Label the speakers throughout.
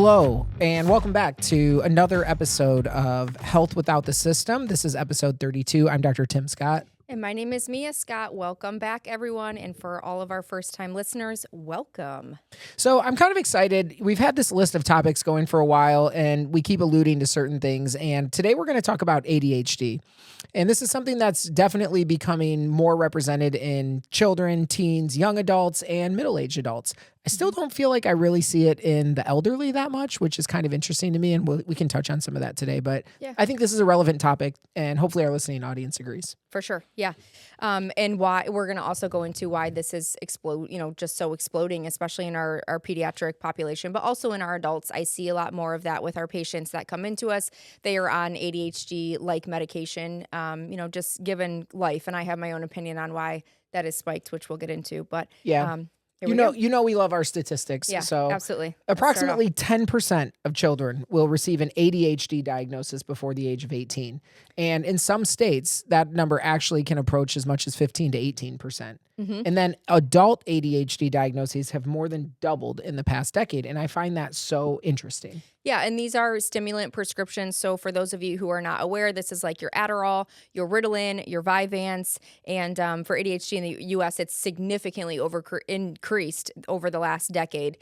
Speaker 1: Hello, and welcome back to another episode of Health Without the System. This is episode 32. I'm Dr. Tim Scott.
Speaker 2: And my name is Mia Scott. Welcome back, everyone. And for all of our first-time listeners, welcome.
Speaker 1: So I'm kind of excited. We've had this list of topics going for a while, and we keep alluding to certain things. And today we're going to talk about ADHD. And this is something that's definitely becoming more represented in children, teens, young adults, and middle-aged adults. I still don't feel like I really see it in the elderly that much, which is kind of interesting to me, and we can touch on some of that today. But yeah. I think this is a relevant topic, and hopefully our listening audience agrees.
Speaker 2: For sure, yeah. And why we're going to also go into why this is just so exploding, especially in our pediatric population, but also in our adults. I see a lot more of that with our patients that come into us. They are on ADHD-like medication, just given life. And I have my own opinion on why that is spiked, which we'll get into. But
Speaker 1: yeah. We love our statistics.
Speaker 2: Yeah,
Speaker 1: so
Speaker 2: absolutely.
Speaker 1: Approximately 10% of children will receive an ADHD diagnosis before the age of 18. And in some states, that number actually can approach as much as 15 to 18%. Mm-hmm. And then adult ADHD diagnoses have more than doubled in the past decade. And I find that so interesting.
Speaker 2: Yeah, and these are stimulant prescriptions. So for those of you who are not aware, this is like your Adderall, your Ritalin, your Vyvanse, and for ADHD in the U.S., it's significantly increased over the last decade.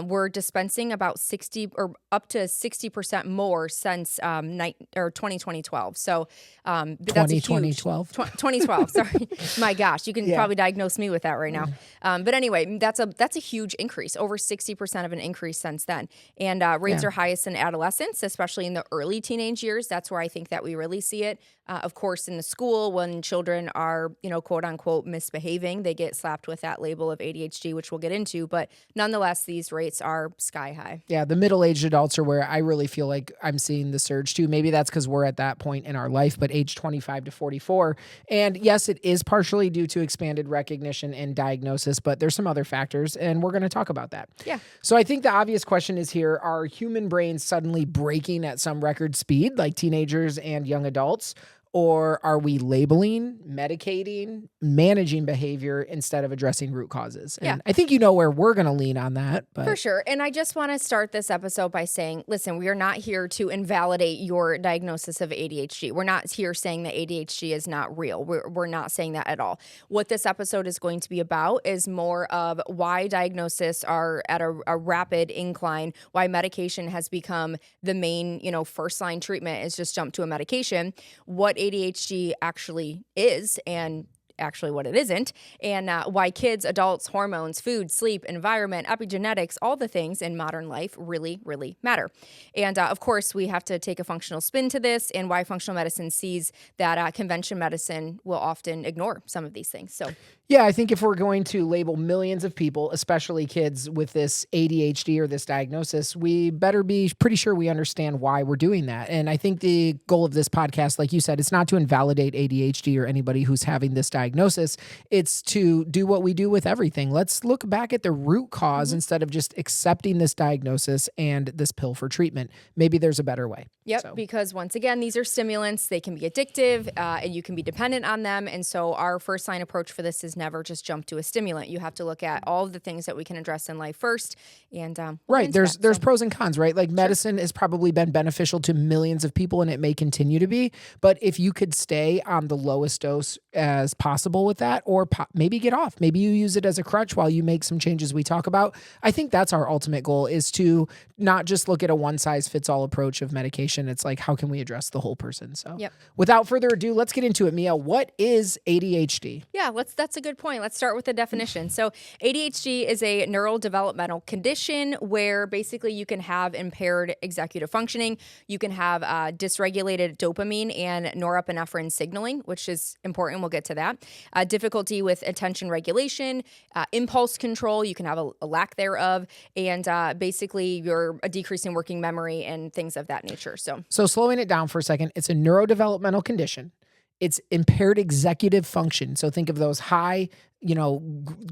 Speaker 2: We're dispensing about 60 or up to 60% more since 2012. So that's a huge 2012. Sorry, my gosh, you can probably diagnose me with that right now. But anyway, that's a huge increase, over 60% of an increase since then, and rates are highest in adolescence, especially in the early teenage years. That's where I think that we really see it. Of course, in the school, when children are, quote unquote, misbehaving, they get slapped with that label of ADHD, which we'll get into. But nonetheless, these rates are sky high.
Speaker 1: Yeah, the middle-aged adults are where I really feel like I'm seeing the surge too. Maybe that's because we're at that point in our life, but age 25 to 44. And yes, it is partially due to expanded recognition and diagnosis, but there's some other factors, and we're going to talk about that.
Speaker 2: Yeah.
Speaker 1: So I think the obvious question is here, are human brains suddenly breaking at some record speed like teenagers and young adults? Or are we labeling, medicating, managing behavior instead of addressing root causes? And I think you know where we're going to lean on that. But.
Speaker 2: For sure. And I just want to start this episode by saying, listen, we are not here to invalidate your diagnosis of ADHD. We're not here saying that ADHD is not real. We're not saying that at all. What this episode is going to be about is more of why diagnoses are at a rapid incline, why medication has become the main, first line treatment is just jump to a medication, what ADHD actually is and actually what it isn't, and why kids, adults, hormones, food, sleep, environment, epigenetics, all the things in modern life really, really matter. And of course, we have to take a functional spin to this and why functional medicine sees that conventional medicine will often ignore some of these things. So.
Speaker 1: Yeah, I think if we're going to label millions of people, especially kids, with this ADHD or this diagnosis, we better be pretty sure we understand why we're doing that. And I think the goal of this podcast, like you said, it's not to invalidate ADHD or anybody who's having this diagnosis. It's to do what we do with everything. Let's look back at the root cause instead of just accepting this diagnosis and this pill for treatment. Maybe there's a better way.
Speaker 2: Yep, because once again, these are stimulants. They can be addictive and you can be dependent on them. And so our first line approach for this is never just jump to a stimulant. You have to look at all of the things that we can address in life first. And
Speaker 1: right, there's pros and cons, right? Like medicine has probably been beneficial to millions of people and it may continue to be. But if you could stay on the lowest dose as possible with that, or maybe get off, maybe you use it as a crutch while you make some changes we talk about. I think that's our ultimate goal, is to not just look at a one size fits all approach of medication. It's like, how can we address the whole person? So without further ado, let's get into it. Mia, what is ADHD?
Speaker 2: Yeah, that's a good point. Let's start with the definition. So ADHD is a neurodevelopmental condition where basically you can have impaired executive functioning. You can have dysregulated dopamine and norepinephrine signaling, which is important. We'll get to that. Difficulty with attention regulation, impulse control. You can have a lack thereof, and basically you're a decrease in working memory and things of that nature. So
Speaker 1: slowing it down for a second, it's a neurodevelopmental condition. It's impaired executive function. So think of those high,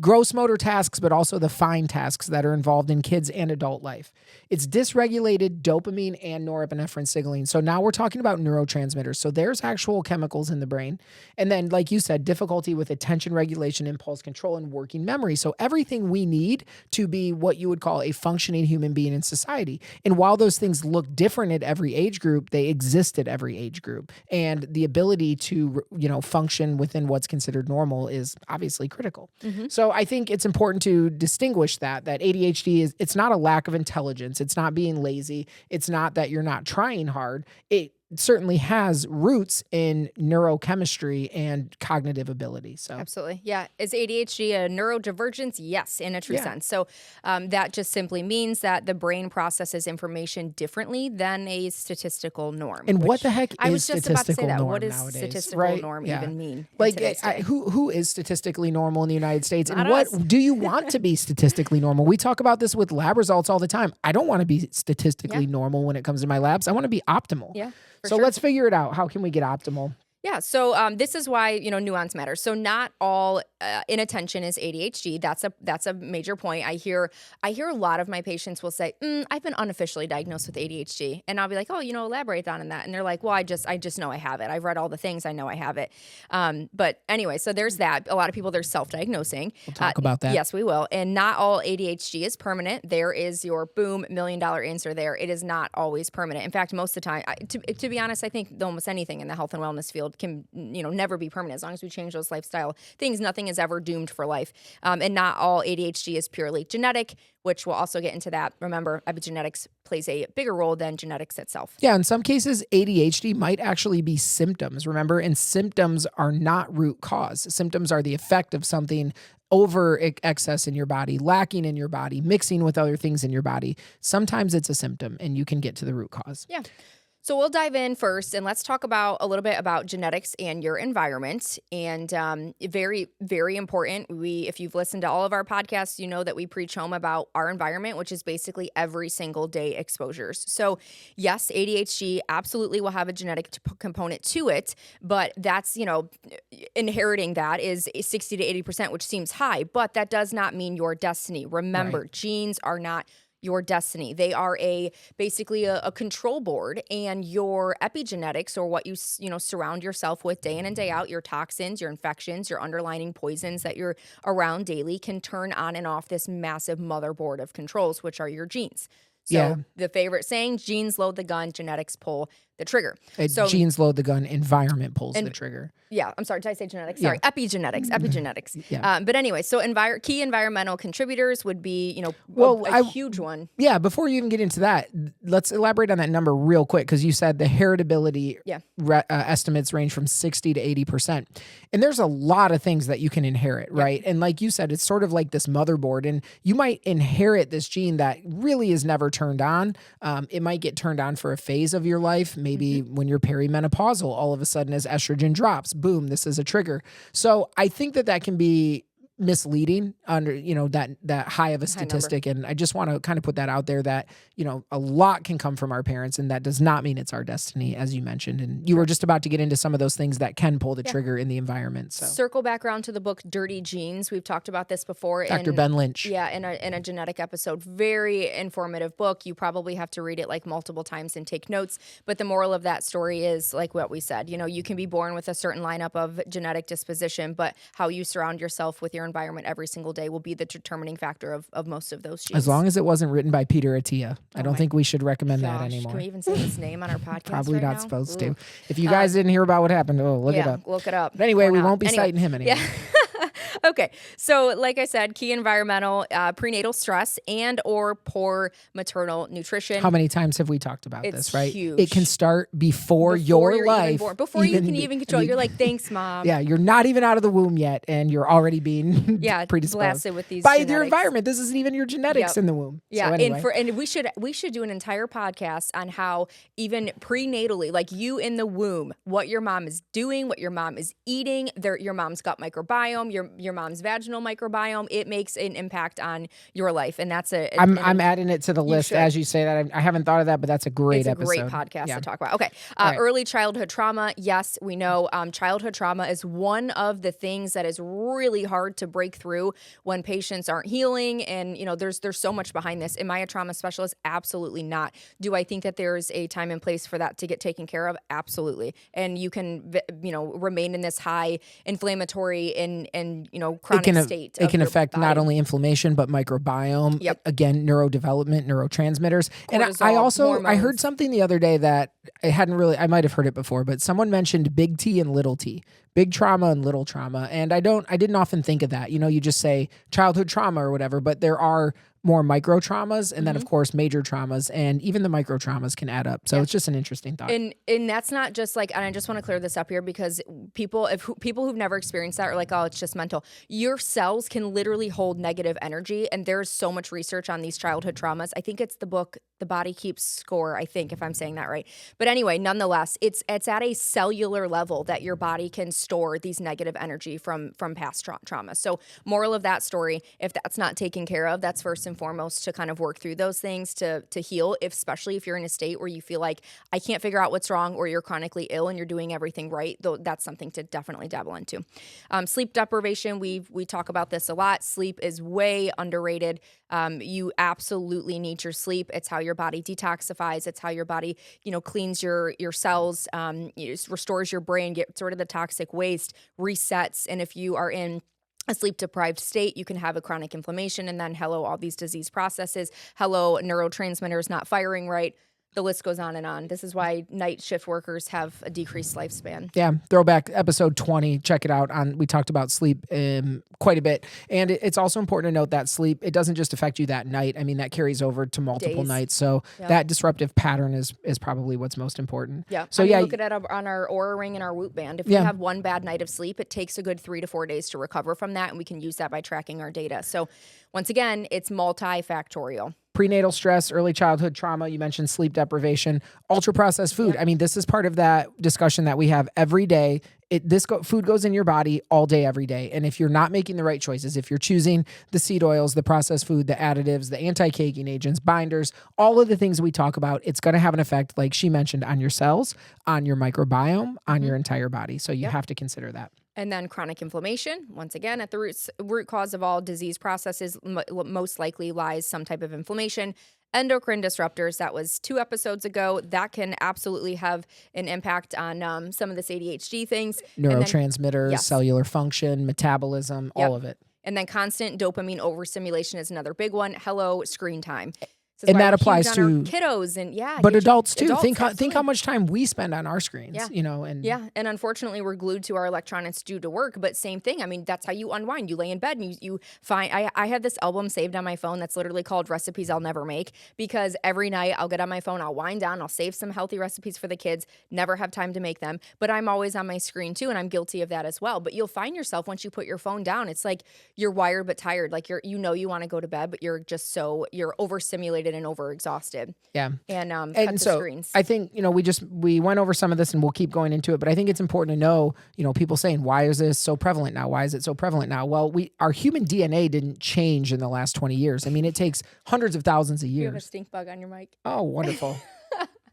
Speaker 1: gross motor tasks, but also the fine tasks that are involved in kids and adult life. It's dysregulated dopamine and norepinephrine signaling. So now we're talking about neurotransmitters. So there's actual chemicals in the brain. And then, like you said, difficulty with attention regulation, impulse control, and working memory. So everything we need to be what you would call a functioning human being in society. And while those things look different at every age group, they exist at every age group. And the ability to, function within what's considered normal is obviously critical. So I think it's important to distinguish that ADHD it's not a lack of intelligence. It's not being lazy. It's not that you're not trying hard. It certainly has roots in neurochemistry and cognitive ability. So
Speaker 2: absolutely. Yeah. Is ADHD a neurodivergence? Yes, in a true sense. So that just simply means that the brain processes information differently than a statistical norm.
Speaker 1: And what the heck
Speaker 2: I
Speaker 1: is
Speaker 2: was just about to say
Speaker 1: statistical
Speaker 2: that.
Speaker 1: norm
Speaker 2: What does
Speaker 1: nowadays?
Speaker 2: statistical norm even mean?
Speaker 1: Like, who is statistically normal in the United States?
Speaker 2: Not
Speaker 1: And what
Speaker 2: us.
Speaker 1: do you want to be statistically normal? We talk about this with lab results all the time. I don't want to be statistically normal when it comes to my labs. I want to be optimal.
Speaker 2: Yeah.
Speaker 1: So let's figure it out. How can we get optimal?
Speaker 2: Yeah. So this is why, nuance matters. So not all inattention is ADHD. That's a major point. I hear a lot of my patients will say, I've been unofficially diagnosed with ADHD. And I'll be like, oh, elaborate on that. And they're like, well, I just know I have it. I've read all the things. I know I have it. But anyway, so there's that. A lot of people, they're self-diagnosing.
Speaker 1: We'll talk about that.
Speaker 2: Yes, we will. And not all ADHD is permanent. There is your boom, $1 million answer there. It is not always permanent. In fact, most of the time, to be honest, I think almost anything in the health and wellness field can never be permanent as long as we change those lifestyle things. Nothing is ever doomed for life, and not all ADHD is purely genetic, which we'll also get into that. Remember, epigenetics plays a bigger role than genetics itself.
Speaker 1: Yeah, in some cases, ADHD might actually be symptoms, remember? And symptoms are not root cause. Symptoms are the effect of something over excess in your body, lacking in your body, mixing with other things in your body. Sometimes it's a symptom, and you can get to the root cause.
Speaker 2: Yeah. So we'll dive in first, and let's talk about a little bit about genetics and your environment. And very, very important. If you've listened to all of our podcasts, you know that we preach home about our environment, which is basically every single day exposures. So yes, ADHD absolutely will have a genetic component to it, but that's, inheriting that is 60 to 80%, which seems high, but that does not mean your destiny. Remember, genes are not your destiny. They are basically a control board, and your epigenetics, or what you surround yourself with day in and day out, your toxins, your infections, your underlying poisons that you're around daily, can turn on and off this massive motherboard of controls, which are your genes. So the favorite saying, genes load the gun, genetics pull the trigger. So
Speaker 1: genes load the gun, environment pulls the trigger.
Speaker 2: Yeah, I'm sorry, did I say genetics? Sorry, epigenetics.
Speaker 1: Yeah.
Speaker 2: But anyway, so key environmental contributors would be, a huge one.
Speaker 1: Yeah, before you even get into that, let's elaborate on that number real quick, because you said the heritability estimates range from 60 to 80%. And there's a lot of things that you can inherit, right? And like you said, it's sort of like this motherboard, and you might inherit this gene that really is never turned on. It might get turned on for a phase of your life, maybe when you're perimenopausal, all of a sudden as estrogen drops, boom, this is a trigger. So I think that can be misleading under, that high of a statistic. And I just want to kind of put that out there that, a lot can come from our parents, and that does not mean it's our destiny, as you mentioned. And you were just about to get into some of those things that can pull the trigger in the environment. So
Speaker 2: circle back around to the book, Dirty Genes. We've talked about this before.
Speaker 1: Dr. Ben Lynch.
Speaker 2: Yeah. In a genetic episode, very informative book. You probably have to read it like multiple times and take notes. But the moral of that story is like what we said, you can be born with a certain lineup of genetic disposition, but how you surround yourself with your environment every single day will be the determining factor of most of those genes.
Speaker 1: As long as it wasn't written by Peter Attia. I don't think we should recommend that anymore.
Speaker 2: Can we even say his name on our podcast?
Speaker 1: Probably
Speaker 2: right
Speaker 1: not
Speaker 2: now?
Speaker 1: supposed to. If you guys didn't hear about what happened, look it up.
Speaker 2: Look it up.
Speaker 1: But anyway, we
Speaker 2: not.
Speaker 1: won't be citing him anymore.
Speaker 2: Yeah. Okay. So like I said, key environmental, prenatal stress, and or poor maternal nutrition.
Speaker 1: How many times have we talked about this, right?
Speaker 2: Huge.
Speaker 1: It can start before your life.
Speaker 2: Before you can even control. You're like, thanks, Mom.
Speaker 1: Yeah, you're not even out of the womb yet, and you're already being predisposed.
Speaker 2: Blasted with these
Speaker 1: by
Speaker 2: genetics.
Speaker 1: your environment. This isn't even your genetics in the womb.
Speaker 2: Yeah,
Speaker 1: so anyway.
Speaker 2: and we should do an entire podcast on how even prenatally, like you in the womb, what your mom is doing, what your mom is eating, your mom's gut microbiome, your your mom's vaginal microbiome, it makes an impact on your life. And that's
Speaker 1: I'm adding it to the list
Speaker 2: should.
Speaker 1: as you say that. I haven't thought of that, but that's a great
Speaker 2: It's a
Speaker 1: episode.
Speaker 2: great podcast
Speaker 1: Yeah.
Speaker 2: to talk about. Okay.
Speaker 1: right.
Speaker 2: Early childhood trauma. Yes, we know childhood trauma is one of the things that is really hard to break through when patients aren't healing. And, there's so much behind this. Am I a trauma specialist? Absolutely not. Do I think that there's a time and place for that to get taken care of? Absolutely. And you can, remain in this high inflammatory and chronic state.
Speaker 1: It can affect not only inflammation, but microbiome.
Speaker 2: Yep.
Speaker 1: Again, neurodevelopment, neurotransmitters.
Speaker 2: Cortisol,
Speaker 1: And I heard something the other day that I might have heard it before, but someone mentioned big T and little t, big trauma and little trauma. And I didn't often think of that. You just say childhood trauma or whatever, but there are more micro traumas and then of course major traumas, and even the micro traumas can add up. So it's just an interesting thought.
Speaker 2: And that's not just and I just want to clear this up here, because people who've never experienced that are like, oh, it's just mental. Your cells can literally hold negative energy, and there's so much research on these childhood traumas. I think it's the book The Body Keeps Score, I think, if I'm saying that right. But anyway, nonetheless, it's at a cellular level that your body can store these negative energy from past trauma. So moral of that story, if that's not taken care of, that's first and foremost to kind of work through those things to heal, especially if you're in a state where you feel like I can't figure out what's wrong, or you're chronically ill and you're doing everything right. Though that's something to definitely dabble into. Sleep deprivation, we talk about this a lot. Sleep is way underrated. You absolutely need your sleep. It's how your body detoxifies. It's how your body, cleans your cells, restores your brain, gets rid of the toxic waste, resets. And if you are in a sleep deprived state, you can have a chronic inflammation, and then all these disease processes, neurotransmitters not firing right. The list goes on and on. This is why night shift workers have a decreased lifespan.
Speaker 1: Yeah, throwback episode 20. Check it out. We talked about sleep quite a bit. And it's also important to note that sleep, it doesn't just affect you that night. I mean, that carries over to multiple
Speaker 2: Days.
Speaker 1: nights. So that disruptive pattern is probably what's most important.
Speaker 2: Yeah.
Speaker 1: So
Speaker 2: look at it on our Oura Ring and our Whoop Band. If we have one bad night of sleep, it takes a good 3 to 4 days to recover from that. And we can use that by tracking our data. So once again, it's multifactorial.
Speaker 1: Prenatal stress, early childhood trauma, you mentioned sleep deprivation, ultra-processed food. I mean, this is part of that discussion that we have every day. Food goes in your body all day, every day. And if you're not making the right choices, if you're choosing the seed oils, the processed food, the additives, the anti-caking agents, binders, all of the things we talk about, it's going to have an effect, like she mentioned, on your cells, on your microbiome, on your entire body. So you have to consider that.
Speaker 2: And then chronic inflammation, once again, at the root cause of all disease processes, most likely lies some type of inflammation. Endocrine disruptors, that was 2 episodes ago. That can absolutely have an impact on some of this ADHD things.
Speaker 1: Neurotransmitters, cellular function, metabolism, all of it.
Speaker 2: And then constant dopamine overstimulation is another big one. Screen time.
Speaker 1: And that applies to
Speaker 2: kiddos and
Speaker 1: but adults too. Think how much time we spend on our screens,
Speaker 2: and unfortunately we're glued to our electronics due to work, but same thing. I mean, that's how you unwind. You lay in bed and you find, I have this album saved on my phone that's literally called Recipes I'll Never Make, because every night I'll get on my phone, I'll wind down, I'll save some healthy recipes for the kids, never have time to make them, but I'm always on my screen too, and I'm guilty of that as well. But you'll find yourself, once you put your phone down, it's like you're wired but tired. Like you want to go to bed, but you're overstimulated and overexhausted.
Speaker 1: Yeah.
Speaker 2: And
Speaker 1: and so
Speaker 2: screens.
Speaker 1: I think, we went over some of this and we'll keep going into it, but I think it's important to know, people saying, why is this so prevalent now? Why is it so prevalent now? Well, our human DNA didn't change in the last 20 years. I mean, it takes hundreds of thousands of years.
Speaker 2: You have a stink bug on your mic.
Speaker 1: Oh, wonderful.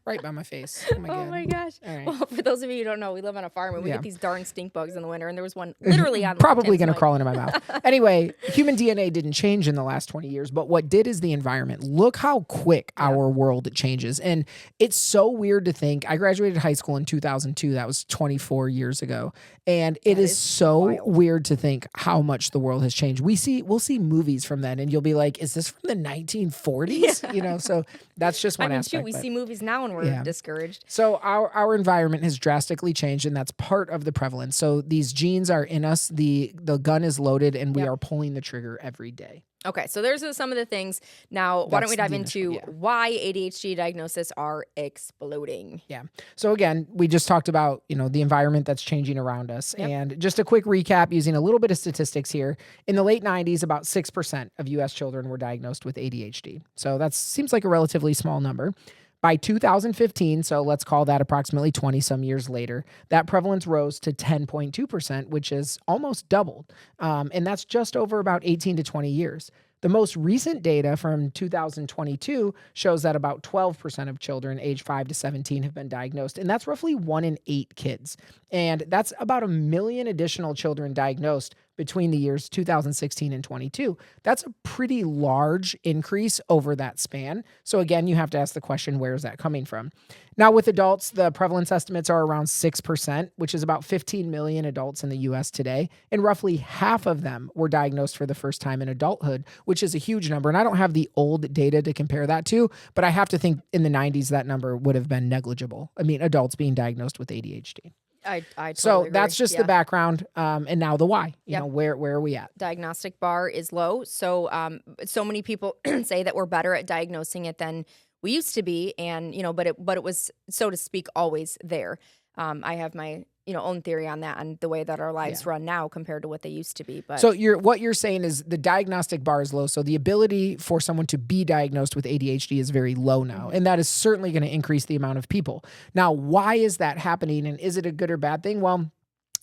Speaker 1: Right by my face. Oh my God.
Speaker 2: Oh my gosh.
Speaker 1: Right.
Speaker 2: Well, for those of you who don't know, we live on a farm and we get these darn stink bugs in the winter, and there was one literally on
Speaker 1: probably going to crawl into my mouth. Anyway, human DNA didn't change in the last 20 years, but what did is the environment. Look how quick our world changes. And it's so weird to think. I graduated high school in 2002. That was 24 years ago. And it is so weird to think how much the world has changed. We'll see movies from then and you'll be like, is this from the 1940s? So that's just one aspect.
Speaker 2: We see movies now and we're discouraged.
Speaker 1: So our environment has drastically changed, and that's part of the prevalence. So these genes are in us, the gun is loaded, and we are pulling the trigger every day.
Speaker 2: Okay, so there's some of the things. Now, why don't we dive into why ADHD diagnoses are exploding?
Speaker 1: Yeah. So again, we just talked about, the environment that's changing around us. And just a quick recap using a little bit of statistics here. In the late 90s, about 6% of U.S. children were diagnosed with ADHD. So that seems like a relatively small number. By 2015, so let's call that approximately 20 some years later, that prevalence rose to 10.2%, which is almost doubled. And that's just over about 18 to 20 years. The most recent data from 2022 shows that about 12% of children aged 5 to 17 have been diagnosed, and that's roughly 1 in 8 kids. And that's about 1 million additional children diagnosed between the years 2016 and 22. That's a pretty large increase over that span. So again, you have to ask the question, where is that coming from? Now with adults, the prevalence estimates are around 6%, which is about 15 million adults in the US today. And roughly half of them were diagnosed for the first time in adulthood, which is a huge number. And I don't have the old data to compare that to, but I have to think in the 90s, that number would have been negligible. I mean, adults being diagnosed with ADHD.
Speaker 2: I totally
Speaker 1: So
Speaker 2: agree.
Speaker 1: that's just the background, and now the why. You
Speaker 2: Yep.
Speaker 1: know, where are we at?
Speaker 2: Diagnostic bar is low. So so many people say that we're better at diagnosing it than we used to be, and but it was, so to speak, always there. I have my own theory on that, and the way that our lives run now compared to what they used to be. But
Speaker 1: So what you're saying is the diagnostic bar is low. So the ability for someone to be diagnosed with ADHD is very low now. And that is certainly going to increase the amount of people. Now, why is that happening? And is it a good or bad thing? Well,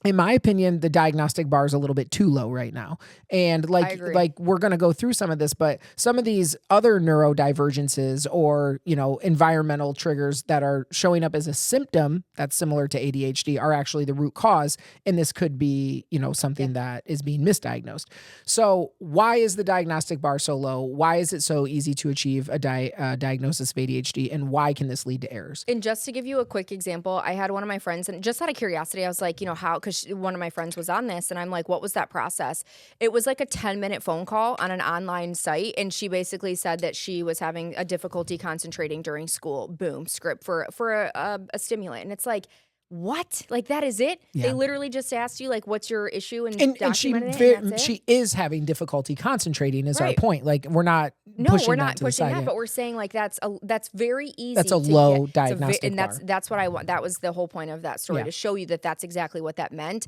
Speaker 1: in my opinion, the diagnostic bar is a little bit too low right now. And
Speaker 2: I agree.
Speaker 1: like we're going to go through some of this, but some of these other neurodivergences or, environmental triggers that are showing up as a symptom that's similar to ADHD are actually the root cause. And this could be, something that is being misdiagnosed. So why is the diagnostic bar so low? Why is it so easy to achieve a diagnosis of ADHD? And why can this lead to errors?
Speaker 2: And just to give you a quick example, I had one of my friends, and just out of curiosity, I was like, how, because one of my friends was on this, and I'm like, what was that process? It was like a 10-minute phone call on an online site, and she basically said that she was having a difficulty concentrating during school. Boom, script for a stimulant. And it's like, what? Like, that is it?
Speaker 1: Yeah.
Speaker 2: They literally just asked you, like, what's your issue, and
Speaker 1: she
Speaker 2: documented it, and that's it?
Speaker 1: she is having difficulty concentrating is our
Speaker 2: Right.
Speaker 1: point. Like we're not
Speaker 2: No,
Speaker 1: pushing
Speaker 2: we're
Speaker 1: that
Speaker 2: not
Speaker 1: to the
Speaker 2: pushing
Speaker 1: side
Speaker 2: that,
Speaker 1: yet.
Speaker 2: but we're saying like that's very easy.
Speaker 1: That's a
Speaker 2: to
Speaker 1: low
Speaker 2: get.
Speaker 1: diagnostic
Speaker 2: and
Speaker 1: bar.
Speaker 2: that's what I want. That was the whole point of that story,
Speaker 1: Yeah.
Speaker 2: to show you that that's exactly what that meant.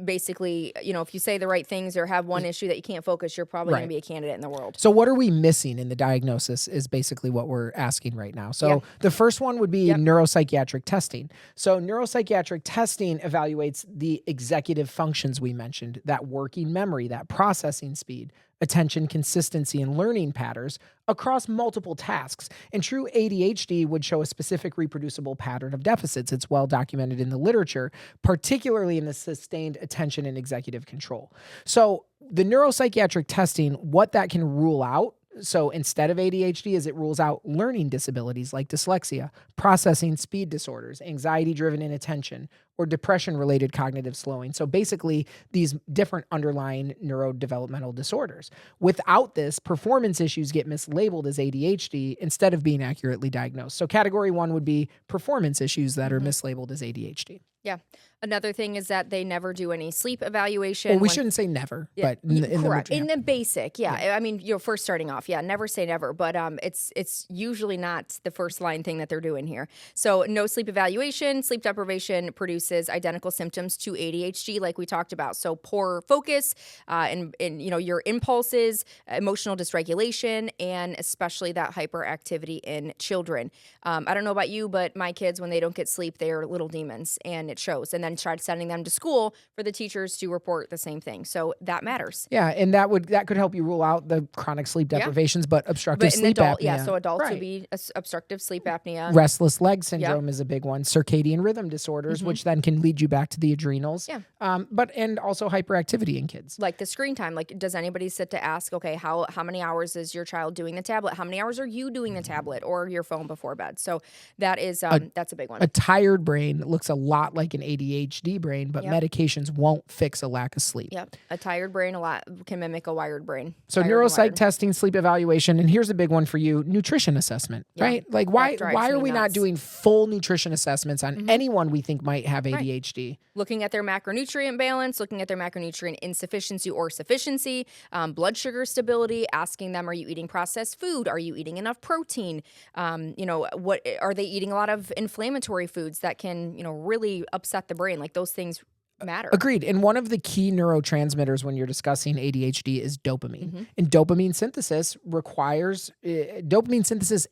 Speaker 2: Basically, if you say the right things or have one issue that you can't focus, you're probably going
Speaker 1: Right.
Speaker 2: to be a candidate in the world.
Speaker 1: So what are we missing in the diagnosis is basically what we're asking right now. So
Speaker 2: Yeah.
Speaker 1: the first one would be
Speaker 2: Yep.
Speaker 1: neuropsychiatric testing. So neuropsychiatric testing evaluates the executive functions we mentioned, that working memory, that processing speed, attention consistency, and learning patterns across multiple tasks. And true ADHD would show a specific reproducible pattern of deficits. It's well documented in the literature, particularly in the sustained attention and executive control. So the neuropsychiatric testing, what that can rule out, so instead of ADHD, is it rules out learning disabilities like dyslexia, processing speed disorders, anxiety-driven inattention, or depression-related cognitive slowing. So basically, these different underlying neurodevelopmental disorders. Without this, performance issues get mislabeled as ADHD instead of being accurately diagnosed. So category 1 would be performance issues that are mislabeled as ADHD.
Speaker 2: Yeah. Another thing is that they never do any sleep evaluation.
Speaker 1: Well, we shouldn't say never, but
Speaker 2: correct.
Speaker 1: in
Speaker 2: In the basic, yeah. I mean, you're first starting off, never say never, but it's usually not the first line thing that they're doing here. So no sleep evaluation. Sleep deprivation produces identical symptoms to ADHD, like we talked about. So poor focus, and your impulses, emotional dysregulation, and especially that hyperactivity in children. I don't know about you, but my kids, when they don't get sleep, they are little demons, and it shows. And then tried sending them to school for the teachers to report the same thing. So that matters.
Speaker 1: Yeah, and that could help you rule out the chronic sleep deprivations, but obstructive
Speaker 2: But in
Speaker 1: sleep
Speaker 2: adult,
Speaker 1: apnea.
Speaker 2: so adults
Speaker 1: Right.
Speaker 2: would be obstructive sleep apnea.
Speaker 1: Restless leg syndrome is a big one. Circadian rhythm disorders, which then can lead you back to the adrenals.
Speaker 2: Yeah.
Speaker 1: And also hyperactivity in kids.
Speaker 2: Like the screen time. Like, does anybody sit to ask, okay, how many hours is your child doing the tablet? How many hours are you doing the tablet or your phone before bed? So that is that's a big one.
Speaker 1: A tired brain looks a lot like an ADHD brain, but medications won't fix a lack of sleep.
Speaker 2: Yep. A tired brain can mimic a wired brain.
Speaker 1: So
Speaker 2: Tired and
Speaker 1: neuropsych
Speaker 2: wired.
Speaker 1: testing, sleep evaluation, and here's a big one for you, nutrition assessment, right? Like why
Speaker 2: drives
Speaker 1: are
Speaker 2: me
Speaker 1: we not
Speaker 2: nuts.
Speaker 1: doing full nutrition assessments on anyone we think might have ADHD?
Speaker 2: Looking at their macronutrient balance, looking at their macronutrient insufficiency or sufficiency, blood sugar stability, asking them, are you eating processed food? Are you eating enough protein? What are they eating? A lot of inflammatory foods that can, really upset the brain. Like those things matter.
Speaker 1: Agreed. And one of the key neurotransmitters when you're discussing ADHD is dopamine. And dopamine synthesis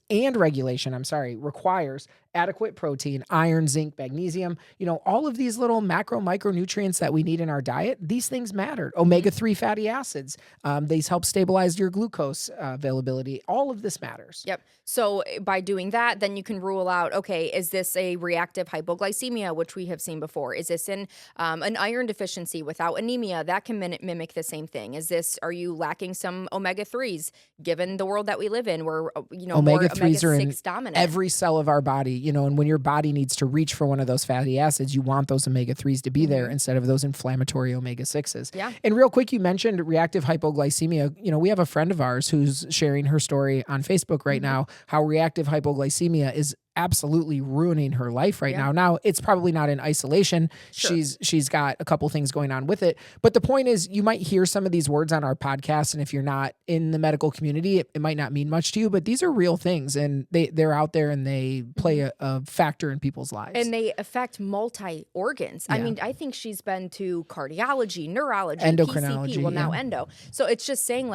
Speaker 1: and regulation, requires adequate protein, iron, zinc, magnesium, all of these little macro micronutrients that we need in our diet. These things matter. Omega-3 fatty acids, these help stabilize your glucose availability. All of this matters.
Speaker 2: Yep. So by doing that, then you can rule out, okay, is this a reactive hypoglycemia, which we have seen before? Is this an iron deficiency without anemia? That can mimic the same thing. Are you lacking some omega-3s, given the world that we live in where,
Speaker 1: Omega-3s are in
Speaker 2: dominant?
Speaker 1: every cell of our body, and when your body needs to reach for one of those fatty acids, you want those omega-3s to be there instead of those inflammatory omega-6s.
Speaker 2: Yeah.
Speaker 1: And real quick, you mentioned reactive hypoglycemia. We have a friend of ours who's sharing her story on Facebook right now, how reactive hypoglycemia is absolutely ruining her life right now. Now, it's probably not in isolation.
Speaker 2: Sure.
Speaker 1: She's got a couple things going on with it. But the point is, you might hear some of these words on our podcast, and if you're not in the medical community, it might not mean much to you, but these are real things, and they're out there, and they play a factor in people's lives.
Speaker 2: And they affect multi-organs. I mean, I think she's been to cardiology, neurology,
Speaker 1: endocrinology,
Speaker 2: PCP, now endo. So it's just saying,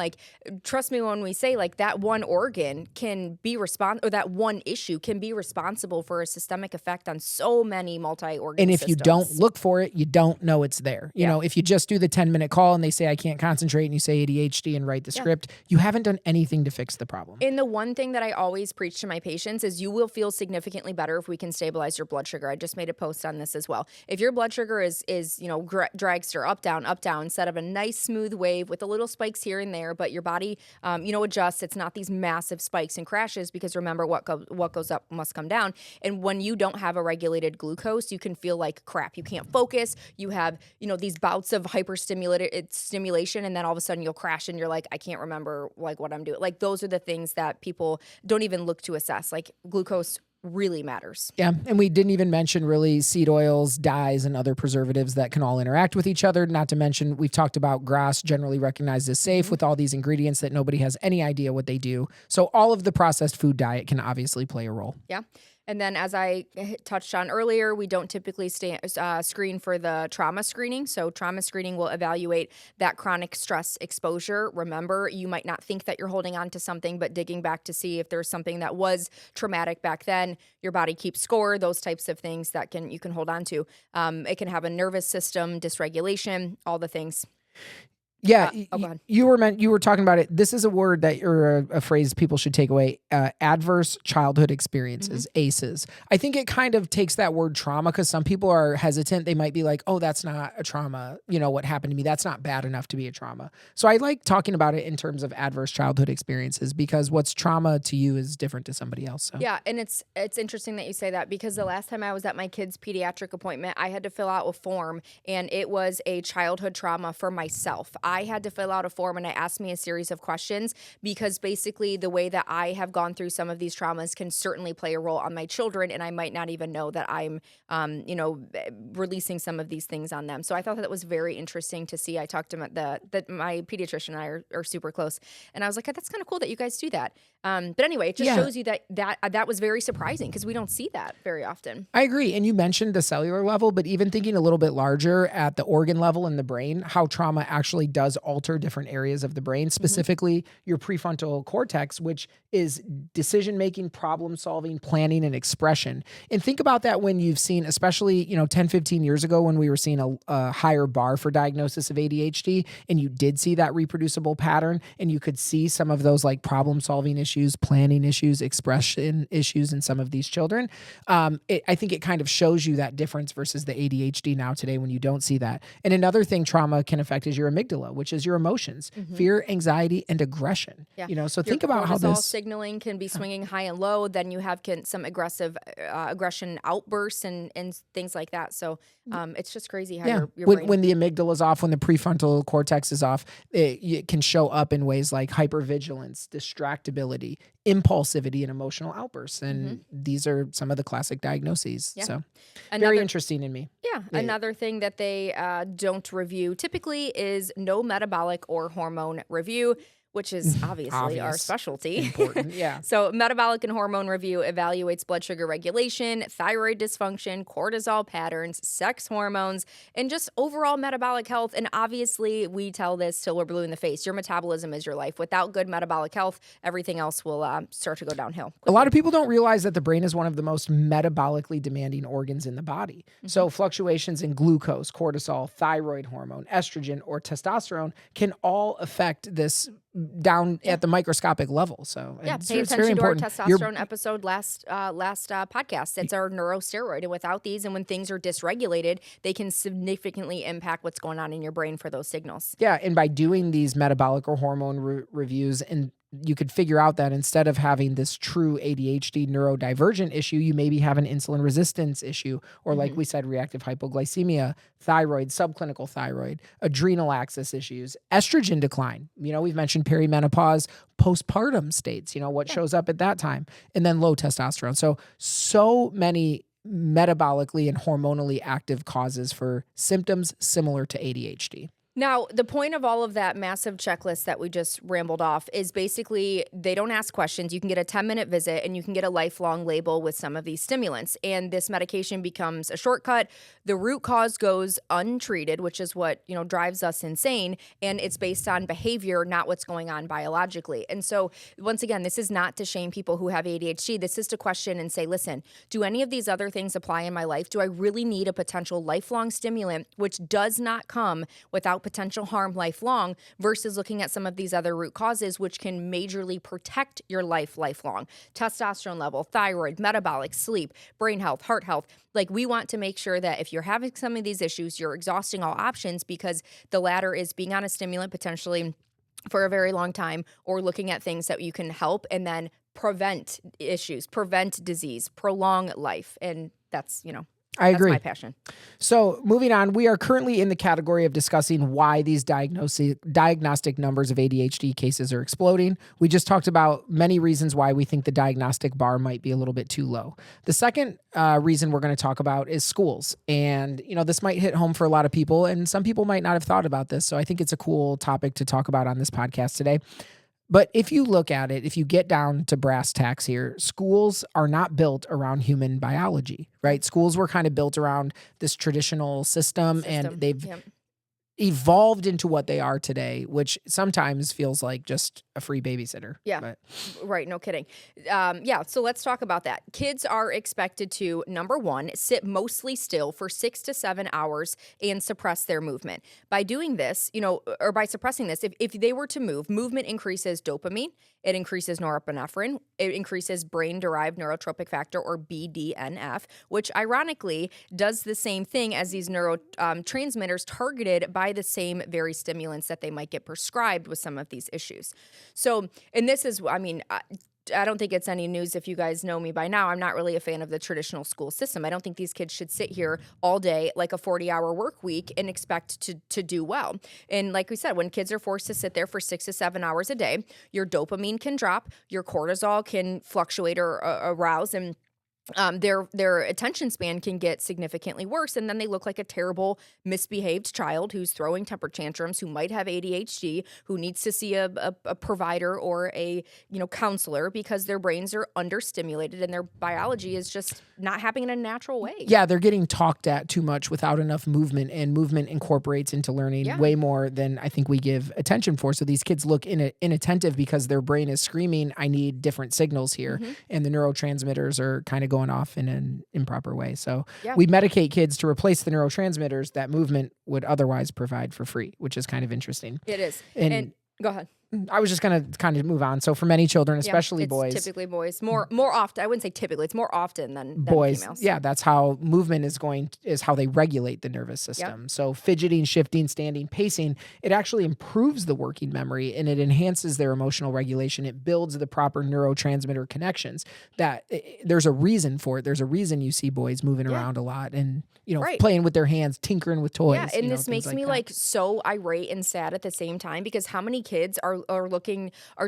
Speaker 2: trust me when we say, that one organ can be or that one issue can be responsible for a systemic effect on so many multi-organ
Speaker 1: And if
Speaker 2: systems.
Speaker 1: you don't look for it, you don't know it's there. You know, if you just do the 10-minute call and they say, I can't concentrate, and you say ADHD and write the script, you haven't done anything to fix the problem.
Speaker 2: And the one thing that I always preach to my patients is you will feel significantly better if we can stabilize your blood sugar. I just made a post on this as well. If your blood sugar is dragster, up, down, instead of a nice smooth wave with the little spikes here and there, but your body, adjusts. It's not these massive spikes and crashes, because remember, what goes up must come down. And when you don't have a regulated glucose, you can feel like crap. You can't focus. You have, these bouts of stimulation, and then all of a sudden you'll crash and you're like, I can't remember what I'm doing. Those are the things that people don't even look to assess. Glucose really matters.
Speaker 1: Yeah, and we didn't even mention really seed oils, dyes, and other preservatives that can all interact with each other. Not to mention, we've talked about grass, generally recognized as safe, with all these ingredients that nobody has any idea what they do. So all of the processed food diet can obviously play a role.
Speaker 2: Yeah. And then, as I touched on earlier, we don't typically screen for the trauma screening. So trauma screening will evaluate that chronic stress exposure. Remember, you might not think that you're holding on to something, but digging back to see if there's something that was traumatic back then, your body keeps score, those types of things that you can hold on to. It can have a nervous system dysregulation, all the things.
Speaker 1: Yeah,
Speaker 2: go ahead.
Speaker 1: you were talking about it. This is a word that or a phrase people should take away. Adverse childhood experiences, ACEs. I think it kind of takes that word trauma, because some people are hesitant. They might be like, "Oh, that's not a trauma. What happened to me? That's not bad enough to be a trauma." So I like talking about it in terms of adverse childhood experiences, because what's trauma to you is different to somebody else. So.
Speaker 2: Yeah, and it's interesting that you say that, because the last time I was at my kid's pediatric appointment, I had to fill out a form, and it was a childhood trauma for myself. I had to fill out a form, and it asked me a series of questions, because basically the way that I have gone through some of these traumas can certainly play a role on my children, and I might not even know that I'm, releasing some of these things on them. So I thought that was very interesting to see. I talked to my pediatrician and I are super close, and I was like, that's kind of cool that you guys do that. But anyway, it just shows you that was very surprising, because we don't see that very often.
Speaker 1: I agree. And you mentioned the cellular level, but even thinking a little bit larger at the organ level in the brain, how trauma actually does alter different areas of the brain, specifically your prefrontal cortex, which is decision-making, problem-solving, planning, and expression. And think about that when you've seen, especially, 10, 15 years ago, when we were seeing a higher bar for diagnosis of ADHD, and you did see that reproducible pattern, and you could see some of those problem-solving issues, planning issues, expression issues in some of these children. I think it kind of shows you that difference versus the ADHD now today when you don't see that. And another thing trauma can affect is your amygdala, which is your emotions, fear, anxiety, and aggression.
Speaker 2: Yeah.
Speaker 1: So think about how this
Speaker 2: signaling can be swinging high and low. Then you have some aggressive aggression outbursts and things like that. So it's just crazy how your brain...
Speaker 1: When the amygdala is off, when the prefrontal cortex is off, it can show up in ways like hypervigilance, distractibility, impulsivity, and emotional outbursts. And these are some of the classic diagnoses. Yeah. So very interesting in me.
Speaker 2: Yeah. Another thing that they don't review typically is no metabolic or hormone review. which is obviously our
Speaker 1: Obvious.
Speaker 2: specialty.
Speaker 1: Important, yeah.
Speaker 2: So, Metabolic and Hormone Review evaluates blood sugar regulation, thyroid dysfunction, cortisol patterns, sex hormones, and just overall metabolic health. And obviously, we tell this till we're blue in the face. Your metabolism is your life. Without good metabolic health, everything else will start to go downhill
Speaker 1: A lot of people don't realize that the brain is one of the most metabolically demanding organs in the body. So fluctuations in glucose, cortisol, thyroid hormone, estrogen, or testosterone can all affect this down at the microscopic level. So
Speaker 2: Yeah,
Speaker 1: it's
Speaker 2: pay
Speaker 1: it's very
Speaker 2: attention to our
Speaker 1: important. Your-
Speaker 2: testosterone episode last podcast. It's our neurosteroid, and without these, and when things are dysregulated, they can significantly impact what's going on in your brain for those signals.
Speaker 1: Yeah, and by doing these metabolic or hormone reviews, and you could figure out that instead of having this true ADHD neurodivergent issue, you maybe have an insulin resistance issue, or like we said, reactive hypoglycemia, thyroid, subclinical thyroid, adrenal axis issues, estrogen decline. We've mentioned perimenopause, postpartum states, what shows up at that time, and then low testosterone. So many metabolically and hormonally active causes for symptoms similar to ADHD.
Speaker 2: Now, the point of all of that massive checklist that we just rambled off is basically they don't ask questions. You can get a 10-minute visit and you can get a lifelong label with some of these stimulants. And this medication becomes a shortcut. The root cause goes untreated, which is what, drives us insane. And it's based on behavior, not what's going on biologically. And so, once again, this is not to shame people who have ADHD. This is to question and say, listen, do any of these other things apply in my life? Do I really need a potential lifelong stimulant, which does not come without potential harm lifelong, versus looking at some of these other root causes, which can majorly protect your lifelong? Testosterone level, thyroid, metabolic, sleep, brain health, heart health. Like, we want to make sure that if you're having some of these issues, you're exhausting all options, because the latter is being on a stimulant potentially for a very long time, or looking at things that you can help and then prevent issues, prevent disease, prolong life. And that's,
Speaker 1: I agree.
Speaker 2: That's my passion.
Speaker 1: So moving on, we are currently in the category of discussing why these diagnostic numbers of ADHD cases are exploding. We just talked about many reasons why we think the diagnostic bar might be a little bit too low. The second reason we're going to talk about is schools. And, this might hit home for a lot of people, and some people might not have thought about this. So I think it's a cool topic to talk about on this podcast today. But if you look at it, if you get down to brass tacks here, schools are not built around human biology, right? Schools were kind of built around this traditional system. And they've evolved into what they are today, which sometimes feels like just a free babysitter.
Speaker 2: Yeah, right. No kidding. So let's talk about that. Kids are expected to, number one, sit mostly still for 6 to 7 hours and suppress their movement. By doing this, or by suppressing this, if they were to move, movement increases dopamine, it increases norepinephrine, it increases brain-derived neurotropic factor, or BDNF, which ironically does the same thing as these neurotransmitters targeted by the same very stimulants that they might get prescribed with some of these issues. So, and this is, I don't think it's any news if you guys know me by now. I'm not really a fan of the traditional school system. I don't think these kids should sit here all day like a 40-hour work week and expect to do well. And like we said, when kids are forced to sit there for 6 to 7 hours a day, your dopamine can drop, your cortisol can fluctuate or arouse, and their attention span can get significantly worse, and then they look like a terrible, misbehaved child who's throwing temper tantrums, who might have ADHD, who needs to see a provider or a counselor, because their brains are understimulated and their biology is just not happening in a natural way.
Speaker 1: Yeah, they're getting talked at too much without enough movement, and movement incorporates into learning way more than I think we give attention for. So these kids look inattentive because their brain is screaming, I need different signals here, and the neurotransmitters are kind of going off in an improper way. So we medicate kids to replace the neurotransmitters that movement would otherwise provide for free, which is kind of interesting.
Speaker 2: It is. And go ahead.
Speaker 1: I was just going to kind of move on. So for many children, especially boys.
Speaker 2: Typically boys. More often. I wouldn't say typically. It's more often than
Speaker 1: boys.
Speaker 2: Females.
Speaker 1: Yeah, that's how movement is how they regulate the nervous system. Yep. So fidgeting, shifting, standing, pacing, it actually improves the working memory, and it enhances their emotional regulation. It builds the proper neurotransmitter connections. There's a reason for it. There's a reason you see boys moving around a lot and playing with their hands, tinkering with toys.
Speaker 2: Yeah, and this makes me so irate and sad at the same time, because how many kids are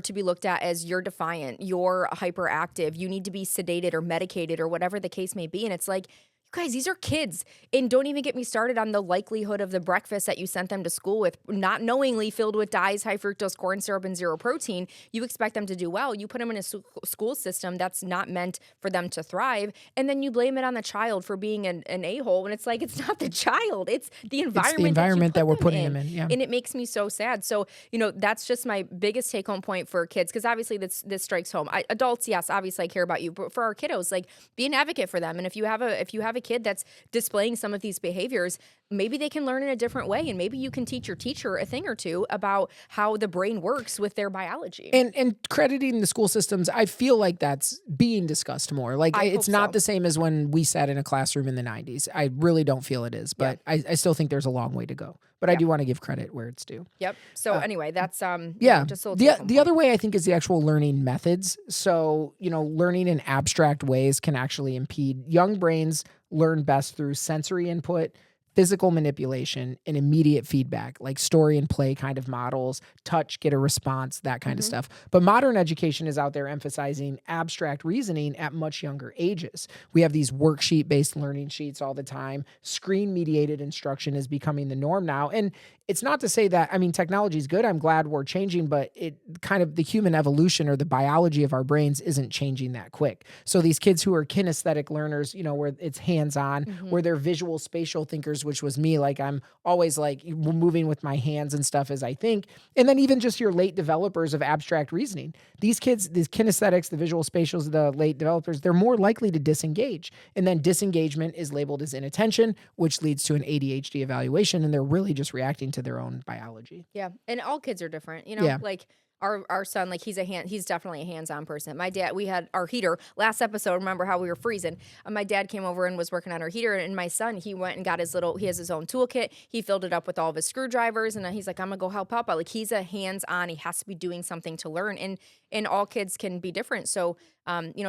Speaker 2: to be looked at as you're defiant, you're hyperactive, you need to be sedated or medicated or whatever the case may be. And it's like, you guys, these are kids. And don't even get me started on the likelihood of the breakfast that you sent them to school with, not knowingly filled with dyes, high fructose corn syrup, and zero protein. You expect them to do well. You put them in a school system that's not meant for them to thrive. And then you blame it on the child for being an a-hole. And it's like, it's not the child. It's the environment,
Speaker 1: that we're putting them in. Yeah.
Speaker 2: And it makes me so sad. So, that's just my biggest take home point for kids. Cause obviously this strikes home. Adults, yes, obviously I care about you, but for our kiddos, like be an advocate for them. And if you have a kid that's displaying some of these behaviors, maybe they can learn in a different way. And maybe you can teach your teacher a thing or two about how the brain works with their biology.
Speaker 1: And crediting the school systems, I feel like that's being discussed more. Like it's not the same as when we sat in a classroom in the 90s. I really don't feel it is, but I still think there's a long way to go. But I do want to give credit where it's due.
Speaker 2: Yep. So anyway, that's just a
Speaker 1: little the other way I think is the actual learning methods. So, learning in abstract ways can actually impede. Young brains learn best through sensory input, physical manipulation, and immediate feedback, like story and play kind of models, touch, get a response, that kind of stuff. But modern education is out there emphasizing abstract reasoning at much younger ages. We have these worksheet-based learning sheets all the time. Screen-mediated instruction is becoming the norm now. And it's not to say that, technology is good. I'm glad we're changing, but it kind of the human evolution or the biology of our brains isn't changing that quick. So these kids who are kinesthetic learners, where it's hands-on, where they're visual spatial thinkers, which was me, like I'm always like moving with my hands and stuff as I think. And then even just your late developers of abstract reasoning. These kids, these kinesthetics, the visual spatials, the late developers, they're more likely to disengage. And then disengagement is labeled as inattention, which leads to an ADHD evaluation. And they're really just reacting to their own biology.
Speaker 2: Yeah. And all kids are different, like our son, like he's definitely a hands-on person. My dad, we had our heater last episode. Remember how we were freezing? My dad came over and was working on our heater, and my son, he went and got he has his own toolkit. He filled it up with all of his screwdrivers, and he's like, I'm gonna go help Papa. Like he's a hands-on. He has to be doing something to learn, and all kids can be different. So,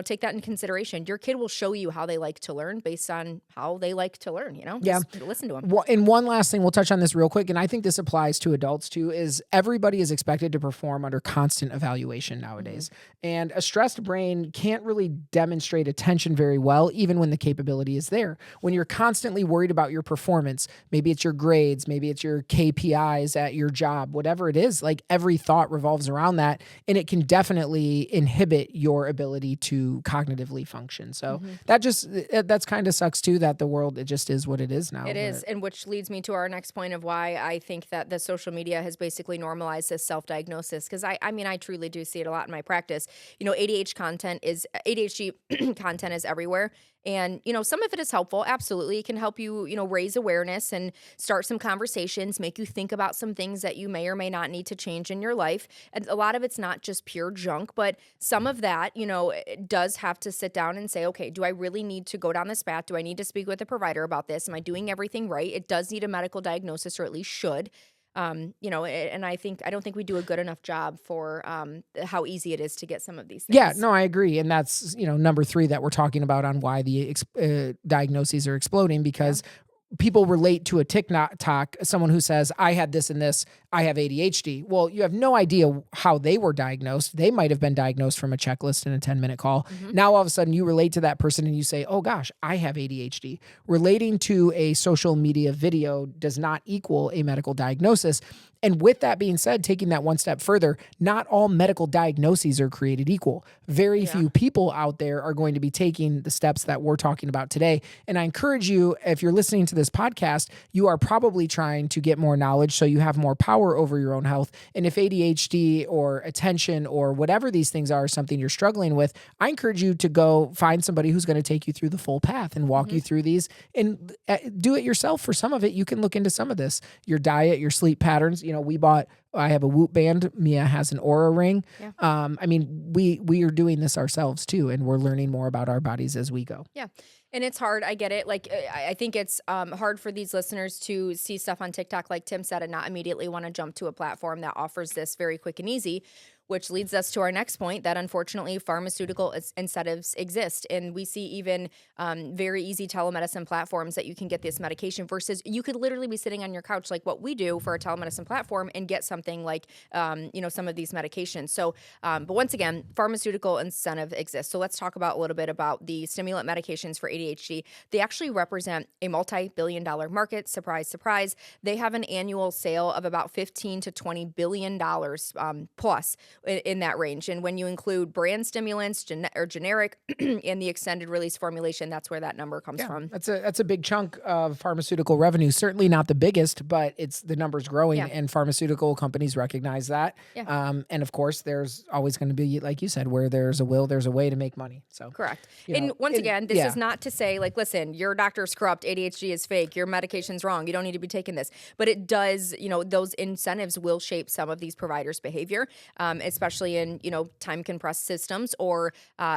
Speaker 2: take that in consideration. Your kid will show you how they like to learn based on how they like to learn. Just listen to them.
Speaker 1: And one last thing, we'll touch on this real quick, and I think this applies to adults too. Is everybody is expected to perform under constant evaluation nowadays, and a stressed brain can't really demonstrate attention very well, even when the capability is there. When you're constantly worried about your performance, maybe it's your grades, maybe it's your KPIs at your job, whatever it is. Like every thought revolves around that, and it can definitely inhibit your ability to cognitively function. So that's kind of sucks too, that the world, it just is what it is now.
Speaker 2: It is. And which leads me to our next point of why I think that the social media has basically normalized this self-diagnosis. Cause I truly do see it a lot in my practice. ADHD content is everywhere. And, some of it is helpful. Absolutely. It can help you, raise awareness and start some conversations, make you think about some things that you may or may not need to change in your life. And a lot of it's not just pure junk, but some of that, it does have to sit down and say, okay, do I really need to go down this path? Do I need to speak with a provider about this? Am I doing everything right? It does need a medical diagnosis, or at least should. And I don't think we do a good enough job for how easy it is to get some of these things.
Speaker 1: Yeah, no, I agree. And that's, number 3 that we're talking about on why the diagnoses are exploding, because people relate to a TikTok, someone who says, I had this and this, I have ADHD. Well, you have no idea how they were diagnosed. They might have been diagnosed from a checklist in a 10-minute call. Now, all of a sudden, you relate to that person and you say, oh gosh, I have ADHD. Relating to a social media video does not equal a medical diagnosis. And with that being said, taking that one step further, not all medical diagnoses are created equal. Very few people out there are going to be taking the steps that we're talking about today. And I encourage you, if you're listening to this podcast, you are probably trying to get more knowledge so you have more power over your own health. And if ADHD or attention or whatever these things are something you're struggling with, I encourage you to go find somebody who's going to take you through the full path and walk you through these, and do it yourself. For some of it, you can look into some of this, your diet, your sleep patterns. I have a Whoop band. Mia has an Aura ring. Yeah. We are doing this ourselves too, and we're learning more about our bodies as we go.
Speaker 2: Yeah. And it's hard. I get it. Like, I think it's hard for these listeners to see stuff on TikTok, like Tim said, and not immediately want to jump to a platform that offers this very quick and easy. which leads us to our next point that unfortunately pharmaceutical incentives exist. And we see even very easy telemedicine platforms that you can get this medication versus you could literally be sitting on your couch like what we do for a telemedicine platform and get something like, some of these medications. So, but once again, pharmaceutical incentive exists. So let's talk about a little bit about the stimulant medications for ADHD. They actually represent a multi-billion-dollar market. Surprise, surprise. They have an annual sale of about $15 to $20 billion plus in that range. And when you include brand stimulants or generic and the extended release formulation, that's where that number comes from.
Speaker 1: That's a big chunk of pharmaceutical revenue. Certainly not the biggest, but it's the numbers growing, and pharmaceutical companies recognize that. And of course, there's always going to be, like you said, where there's a will, there's a way to make money. So
Speaker 2: correct. And once again, this is not to say like, listen, your doctor's corrupt, ADHD is fake, your medication's wrong, you don't need to be taking this. But it does, those incentives will shape some of these providers' behavior, especially in, time compressed systems, or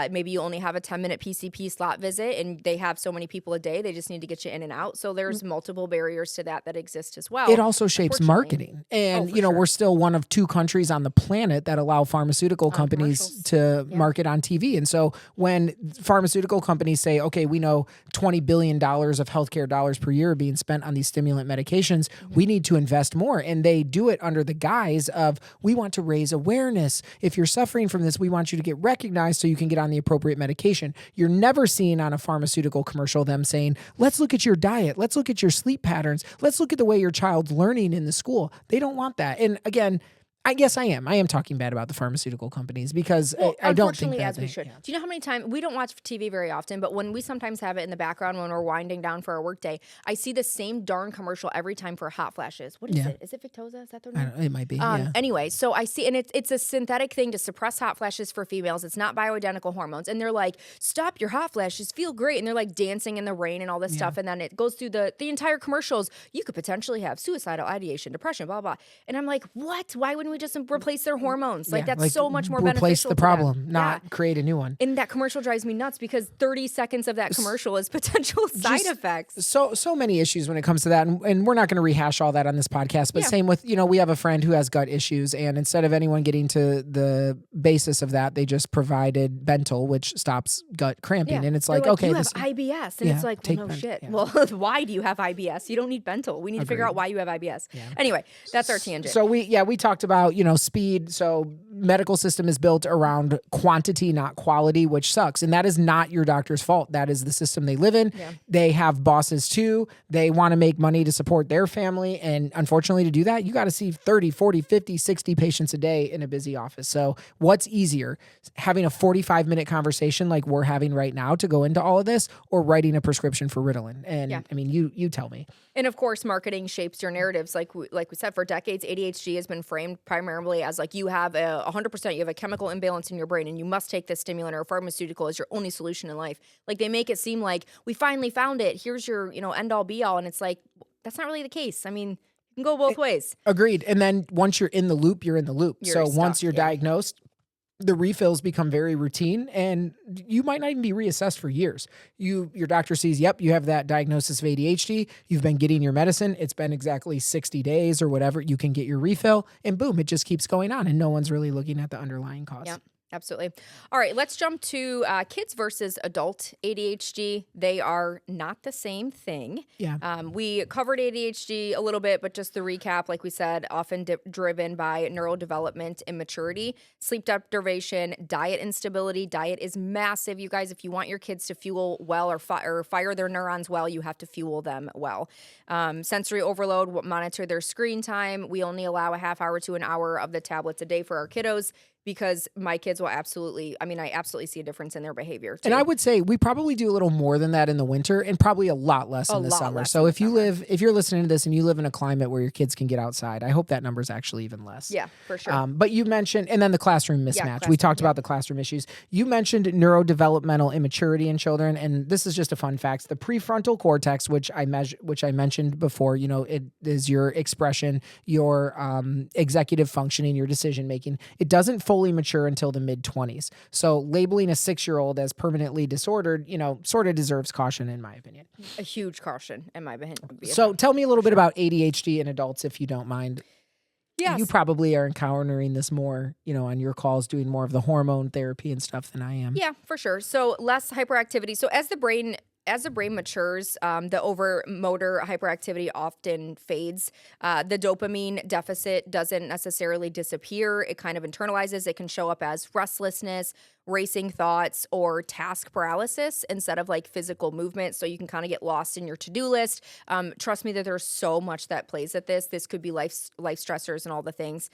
Speaker 2: maybe you only have a 10-minute PCP slot visit and they have so many people a day, they just need to get you in and out. So there's multiple barriers to that exist as well.
Speaker 1: It also shapes marketing. And, we're still one of 2 countries on the planet that allow pharmaceutical companies to market on TV. And so when pharmaceutical companies say, okay, we know $20 billion of healthcare dollars per year are being spent on these stimulant medications, we need to invest more. And they do it under the guise of, we want to raise awareness. If you're suffering from this, we want you to get recognized so you can get on the appropriate medication. You're never seeing on a pharmaceutical commercial them saying, let's look at your diet. Let's look at your sleep patterns. Let's look at the way your child's learning in the school. They don't want that. And again, I guess I am talking bad about the pharmaceutical companies because I don't think that
Speaker 2: as we should. Do you know how many times we don't watch TV very often, but when we sometimes have it in the background when we're winding down for our workday, I see the same darn commercial every time for hot flashes. What is it? Is it Victoza? Is that their name?
Speaker 1: It might be.
Speaker 2: Anyway, so I see, and it's a synthetic thing to suppress hot flashes for females. It's not bioidentical hormones, and they're like, "Stop your hot flashes, feel great," and they're like dancing in the rain and all this stuff, and then it goes through the entire commercials. You could potentially have suicidal ideation, depression, blah blah. And I'm like, what? Why wouldn't we just replace their hormones? Like that's so much more beneficial.
Speaker 1: Replace the problem, not create a new one.
Speaker 2: And that commercial drives me nuts because 30 seconds of that commercial is potential side effects.
Speaker 1: So many issues when it comes to that, and we're not going to rehash all that on this podcast. But same with we have a friend who has gut issues, and instead of anyone getting to the basis of that, they just provided Bentyl, which stops gut cramping, and it's like, okay,
Speaker 2: you have IBS, and it's like, well, no shit. Well, why do you have IBS? You don't need Bentyl. We need to figure out why you have IBS. Anyway, that's our tangent.
Speaker 1: So we talked about speed. So medical system is built around quantity, not quality, which sucks. And that is not your doctor's fault. That is the system they live in. They have bosses too. They want to make money to support their family. And unfortunately, to do that, you got to see 30, 40, 50, 60 patients a day in a busy office. So what's easier, having a 45-minute conversation like we're having right now to go into all of this, or writing a prescription for Ritalin? And I mean, you tell me.
Speaker 2: And of course, marketing shapes your narratives. Like we said, for decades, ADHD has been framed primarily as like you have 100%, you have a chemical imbalance in your brain and you must take this stimulant or pharmaceutical as your only solution in life. Like they make it seem like we finally found it. Here's your, end all be all. And it's like, that's not really the case. I mean, you can go both ways.
Speaker 1: Agreed. And then once you're in the loop, you're in the loop. So once you're diagnosed, the refills become very routine, and you might not even be reassessed for years. Your doctor sees, yep, you have that diagnosis of ADHD. You've been getting your medicine. It's been exactly 60 days or whatever. You can get your refill, and boom, it just keeps going on, and no one's really looking at the underlying cause.
Speaker 2: Yep. Absolutely. All right, let's jump to kids versus adult ADHD. They are not the same thing. We covered ADHD a little bit, but just to recap, like we said, often driven by neurodevelopment immaturity, sleep deprivation, diet instability. Diet is massive, you guys. If you want your kids to fuel well or fire their neurons well, you have to fuel them well. Sensory overload, monitor their screen time. We only allow a half hour to an hour of the tablets a day for our kiddos, because my kids will I absolutely see a difference in their behavior too.
Speaker 1: And I would say we probably do a little more than that in the winter, and probably a lot less in the summer. So if you're listening to this and you live in a climate where your kids can get outside, I hope that number is actually even less.
Speaker 2: Yeah, for sure.
Speaker 1: But you mentioned, and then the classroom mismatch. We talked about the classroom issues. You mentioned neurodevelopmental immaturity in children, and this is just a fun fact. The prefrontal cortex, which I mentioned before, it is your expression, your executive functioning, your decision making. It doesn't fully mature until the mid-20s. So labeling a 6-year-old as permanently disordered, sort of deserves caution, in my opinion.
Speaker 2: A huge caution, in my opinion.
Speaker 1: So tell me a little bit about ADHD in adults, if you don't mind. You
Speaker 2: Yes.
Speaker 1: probably are encountering this more, on your calls, doing more of the hormone therapy and stuff than I am.
Speaker 2: Yeah, for sure. So less hyperactivity. So as the brain matures, the overmotor hyperactivity often fades. The dopamine deficit doesn't necessarily disappear. It kind of internalizes. It can show up as restlessness, racing thoughts, or task paralysis instead of like physical movement. So you can kind of get lost in your to-do list. Trust me that there's so much that plays at this. This could be life stressors and all the things.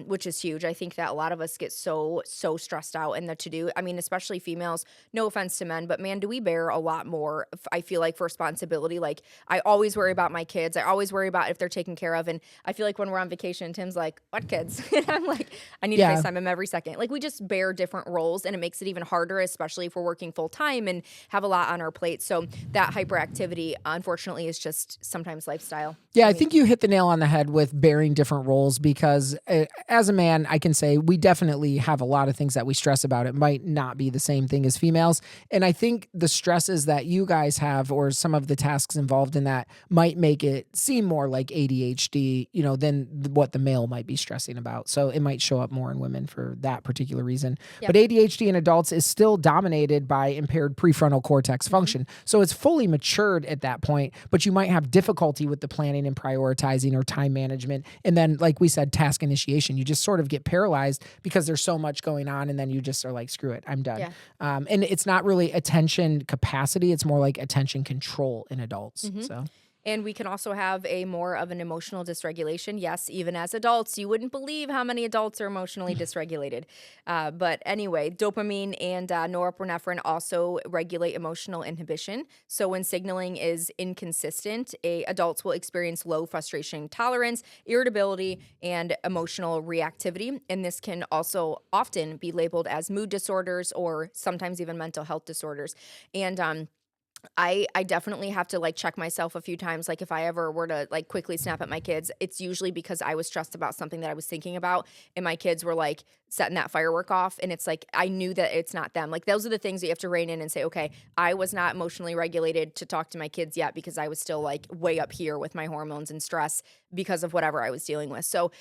Speaker 2: Which is huge. I think that a lot of us get so stressed out in the to do. I mean, especially females. No offense to men, but man, do we bear a lot more? I feel like for responsibility. Like I always worry about my kids. I always worry about if they're taken care of. And I feel like when we're on vacation, Tim's like, "What kids?" And I'm like, "I need to
Speaker 1: Yeah.
Speaker 2: FaceTime him every second." Like we just bear different roles, and it makes it even harder, especially if we're working full time and have a lot on our plate. So that hyperactivity, unfortunately, is just sometimes lifestyle.
Speaker 1: Yeah, I think you hit the nail on the head with bearing different roles because as a man, I can say we definitely have a lot of things that we stress about. It might not be the same thing as females. And I think the stresses that you guys have or some of the tasks involved in that might make it seem more like ADHD, than what the male might be stressing about. So it might show up more in women for that particular reason.
Speaker 2: Yep.
Speaker 1: But ADHD in adults is still dominated by impaired prefrontal cortex function. So it's fully matured at that point, but you might have difficulty with the planning and prioritizing or time management. And then, like we said, task initiation. You just sort of get paralyzed because there's so much going on. And then you just are like, screw it, I'm done.
Speaker 2: Yeah.
Speaker 1: And it's not really attention capacity. It's more like attention control in adults. So.
Speaker 2: And we can also have a more of an emotional dysregulation. Yes, even as adults, you wouldn't believe how many adults are emotionally dysregulated. But anyway, dopamine and norepinephrine also regulate emotional inhibition. So when signaling is inconsistent, adults will experience low frustration tolerance, irritability, and emotional reactivity. And this can also often be labeled as mood disorders or sometimes even mental health disorders. And I definitely have to like check myself a few times. Like if I ever were to like quickly snap at my kids, it's usually because I was stressed about something that I was thinking about and my kids were like setting that firework off. And it's like, I knew that it's not them. Like those are the things that you have to rein in and say, okay, I was not emotionally regulated to talk to my kids yet because I was still like way up here with my hormones and stress because of whatever I was dealing with. So,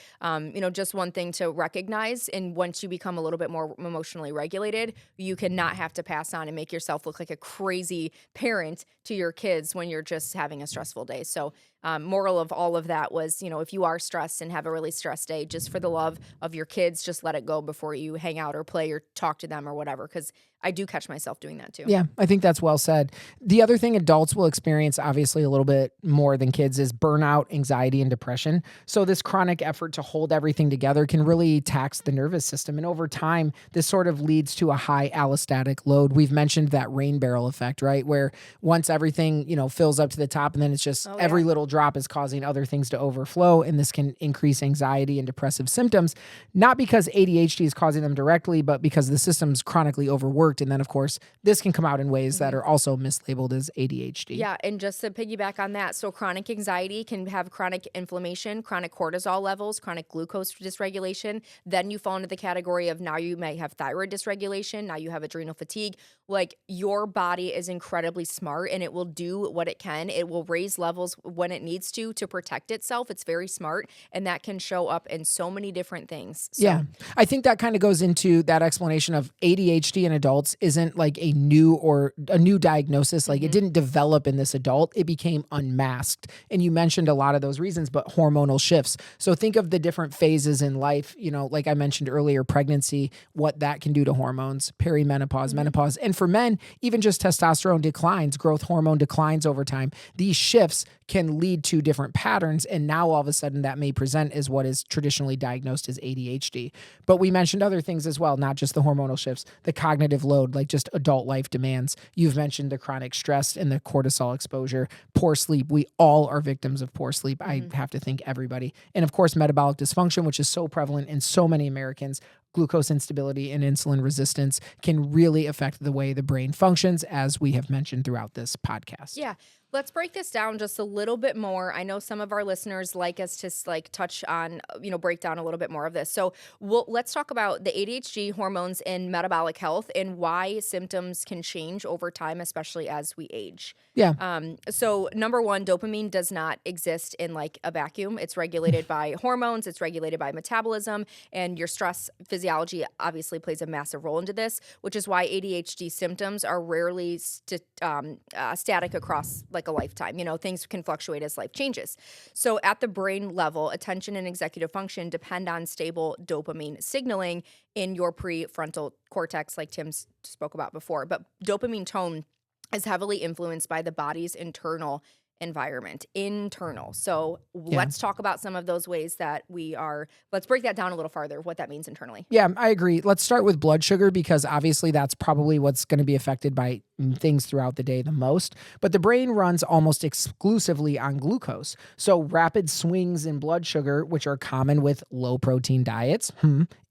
Speaker 2: just one thing to recognize. And once you become a little bit more emotionally regulated, you cannot have to pass on and make yourself look like a crazy parent to your kids when you're just having a stressful day. So, moral of all of that was, if you are stressed and have a really stressed day, just for the love of your kids, just let it go before you hang out or play or talk to them or whatever. Because I do catch myself doing that too.
Speaker 1: Yeah, I think that's well said. The other thing adults will experience, obviously a little bit more than kids, is burnout, anxiety, and depression. So this chronic effort to hold everything together can really tax the nervous system. And over time, this sort of leads to a high allostatic load. We've mentioned that rain barrel effect, right? Where once everything, fills up to the top and then it's just every little drop is causing other things to overflow. And this can increase anxiety and depressive symptoms, not because ADHD is causing them directly, but because the system's chronically overworked. And then, of course, this can come out in ways that are also mislabeled as ADHD.
Speaker 2: Yeah, and just to piggyback on that, so chronic anxiety can have chronic inflammation, chronic cortisol levels, chronic glucose dysregulation. Then you fall into the category of now you may have thyroid dysregulation, now you have adrenal fatigue. Like your body is incredibly smart and it will do what it can. It will raise levels when it needs to protect itself. It's very smart, and that can show up in so many different things. So.
Speaker 1: Yeah, I think that kind of goes into that explanation of ADHD in adults isn't like a new diagnosis. Like it didn't develop in this adult. It became unmasked. And you mentioned a lot of those reasons, but hormonal shifts. So think of the different phases in life, like I mentioned earlier, pregnancy, what that can do to hormones, perimenopause, menopause. And for men, even just testosterone declines, growth hormone declines over time. These shifts can lead to different patterns. And now all of a sudden that may present as what is traditionally diagnosed as ADHD. But we mentioned other things as well, not just the hormonal shifts, the cognitive load, like just adult life demands. You've mentioned the chronic stress and the cortisol exposure, poor sleep. We all are victims of poor sleep. I have to think everybody. And of course, metabolic dysfunction, which is so prevalent in so many Americans. Glucose instability and insulin resistance can really affect the way the brain functions, as we have mentioned throughout this podcast.
Speaker 2: Yeah. Let's break this down just a little bit more. I know some of our listeners like us to touch on, break down a little bit more of this. So let's talk about the ADHD, hormones, and metabolic health and why symptoms can change over time, especially as we age.
Speaker 1: Yeah.
Speaker 2: So number one, dopamine does not exist in like a vacuum. It's regulated by hormones, it's regulated by metabolism, and your stress physiology obviously plays a massive role into this, which is why ADHD symptoms are rarely static across like a lifetime. Things can fluctuate as life changes. So at the brain level, attention and executive function depend on stable dopamine signaling in your prefrontal cortex, like Tim spoke about before. But dopamine tone is heavily influenced by the body's internal environment. So let's talk about some of those ways that let's break that down a little farther, what that means internally.
Speaker 1: Yeah, I agree. Let's start with blood sugar because obviously that's probably what's going to be affected by things throughout the day the most. But the brain runs almost exclusively on glucose. So rapid swings in blood sugar, which are common with low protein diets,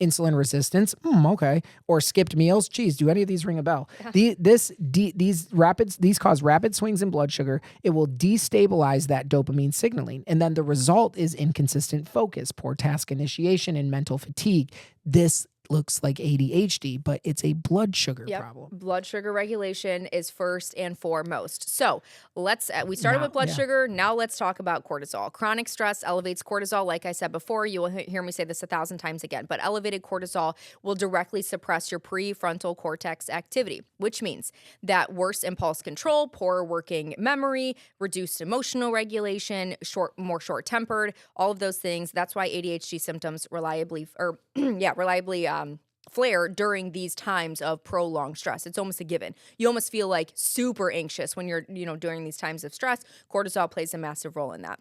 Speaker 1: insulin resistance, okay, or skipped meals. Geez, do any of these ring a bell? Yeah. These cause rapid swings in blood sugar. It will destabilize that dopamine signaling. And then the result is inconsistent focus, poor task initiation, and mental fatigue. This looks like ADHD, but it's a blood sugar problem.
Speaker 2: Blood sugar regulation is first and foremost. So we started with blood sugar. Now let's talk about cortisol. Chronic stress elevates cortisol. Like I said before, you will hear me say this 1,000 times again, but elevated cortisol will directly suppress your prefrontal cortex activity, which means that worse impulse control, poor working memory, reduced emotional regulation, more short-tempered, all of those things. That's why ADHD symptoms reliably flare during these times of prolonged stress. It's almost a given. You almost feel like super anxious when you're, during these times of stress. Cortisol plays a massive role in that.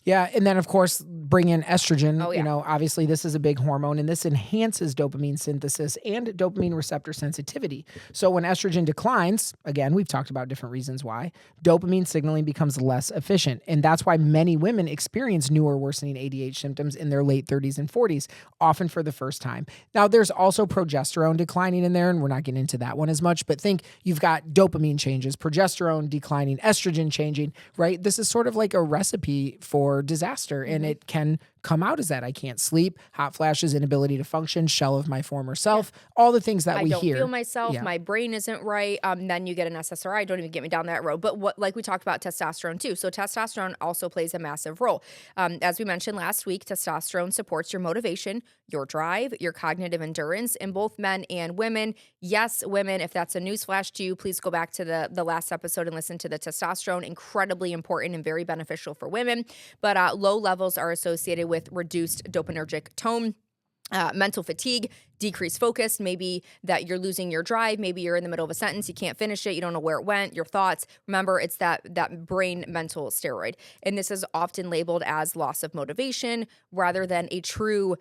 Speaker 1: Yeah. And then, of course, bring in estrogen. Obviously, this is a big hormone, and this enhances dopamine synthesis and dopamine receptor sensitivity. So when estrogen declines, again, we've talked about different reasons why, dopamine signaling becomes less efficient. And that's why many women experience new or worsening ADHD symptoms in their late 30s and 40s, often for the first time. Now, there's also progesterone declining in there, and we're not getting into that one as much, but think you've got dopamine changes, progesterone declining, estrogen changing, right? This is sort of like a recipe for disaster, and it can come out as that. I can't sleep, hot flashes, inability to function, shell of my former self, all the things that we hear.
Speaker 2: I don't feel myself, my brain isn't right. Then you get an SSRI, don't even get me down that road. But like we talked about testosterone too. So testosterone also plays a massive role. As we mentioned last week, testosterone supports your motivation, your drive, your cognitive endurance in both men and women. Yes, women, if that's a newsflash to you, please go back to the last episode and listen to the testosterone. Incredibly important and very beneficial for women. But low levels are associated with reduced dopaminergic tone, mental fatigue, decreased focus, maybe that you're losing your drive, maybe you're in the middle of a sentence, you can't finish it, you don't know where it went, your thoughts. Remember, it's that brain mental steroid. And this is often labeled as loss of motivation rather than a true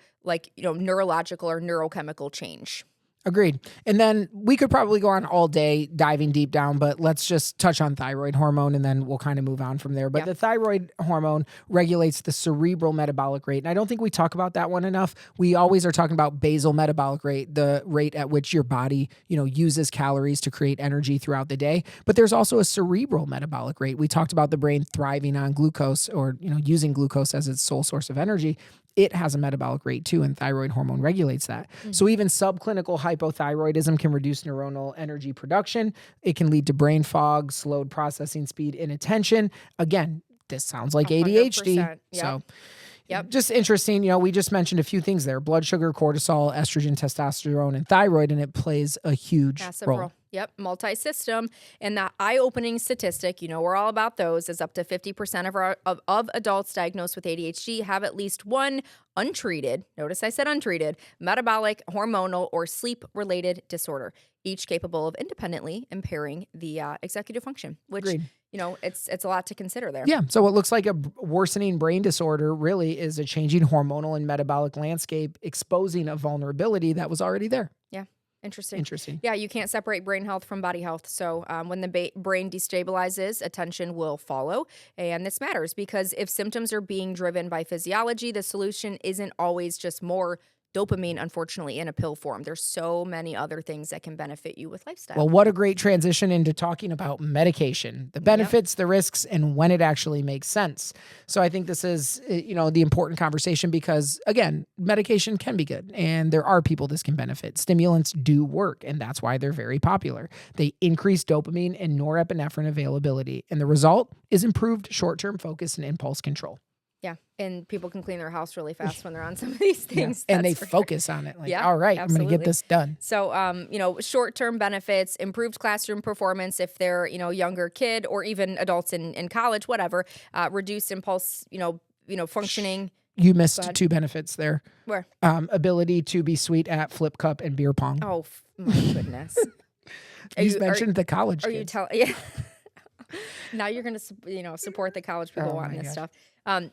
Speaker 2: neurological or neurochemical change.
Speaker 1: Agreed. And then we could probably go on all day diving deep down, but let's just touch on thyroid hormone and then we'll kind of move on from there. But the thyroid hormone regulates the cerebral metabolic rate. And I don't think we talk about that one enough. We always are talking about basal metabolic rate, the rate at which your body, uses calories to create energy throughout the day. But there's also a cerebral metabolic rate. We talked about the brain thriving on glucose or, using glucose as its sole source of energy. It has a metabolic rate too, and thyroid hormone regulates that. Mm-hmm. So even subclinical hypothyroidism can reduce neuronal energy production. It can lead to brain fog, slowed processing speed, inattention. Again, this sounds like 100%. ADHD. Yep. So just interesting. We just mentioned a few things there: blood sugar, cortisol, estrogen, testosterone, and thyroid, and it plays a huge role.
Speaker 2: Yep, multi-system. And the eye-opening statistic, we're all about those, is up to 50% of adults diagnosed with ADHD have at least one untreated, notice I said untreated, metabolic, hormonal, or sleep-related disorder, each capable of independently impairing the executive function, which,
Speaker 1: Agreed.
Speaker 2: It's a lot to consider there.
Speaker 1: Yeah, so what looks like a worsening brain disorder really is a changing hormonal and metabolic landscape exposing a vulnerability that was already there.
Speaker 2: Yeah. Interesting. Yeah, you can't separate brain health from body health. So when the brain destabilizes, attention will follow. And this matters because if symptoms are being driven by physiology, the solution isn't always just more dopamine, unfortunately, in a pill form. There's so many other things that can benefit you with lifestyle.
Speaker 1: Well, what a great transition into talking about medication, the benefits, the risks, and when it actually makes sense. So I think this is, the important conversation because, again, medication can be good and there are people this can benefit. Stimulants do work, and that's why they're very popular. They increase dopamine and norepinephrine availability, and the result is improved short-term focus and impulse control.
Speaker 2: Yeah, and people can clean their house really fast when they're on some of these things.
Speaker 1: And they focus on it. Like, all right, I'm going to get this done.
Speaker 2: So, short-term benefits, improved classroom performance if they're, younger kid or even adults in college, whatever, reduced impulse, functioning.
Speaker 1: You missed two benefits there.
Speaker 2: Where?
Speaker 1: Ability to be sweet at flip cup and beer pong.
Speaker 2: Oh, my goodness.
Speaker 1: You mentioned the college kids.
Speaker 2: Are you telling? Yeah. Now you're going to, support the college people wanting this stuff.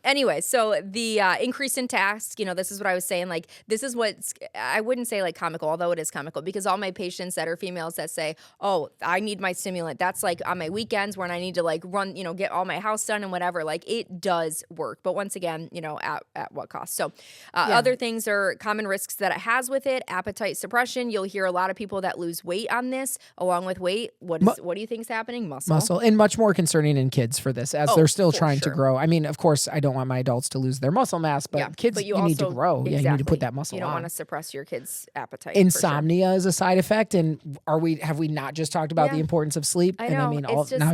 Speaker 2: Anyway, so the increase in tasks, this is what I was saying. Like, this is what's, I wouldn't say like comical, although it is comical, because all my patients that are females that say, oh, I need my stimulant. That's like on my weekends when I need to like run, get all my house done and whatever. Like, it does work. But once again, at what cost? So other things are common risks that it has with it. Appetite suppression. You'll hear a lot of people that lose weight on this along with weight. What do you think is happening? Muscle.
Speaker 1: And much more concerning in kids for this as they're still trying to grow. I mean, of course, I don't want my adults to lose their muscle mass, but kids, you need to grow.
Speaker 2: Exactly.
Speaker 1: Yeah, you need to put that muscle on.
Speaker 2: You don't want to suppress your kids' appetite.
Speaker 1: Insomnia is a side effect. And have we not just talked about the importance of sleep?
Speaker 2: I know.
Speaker 1: And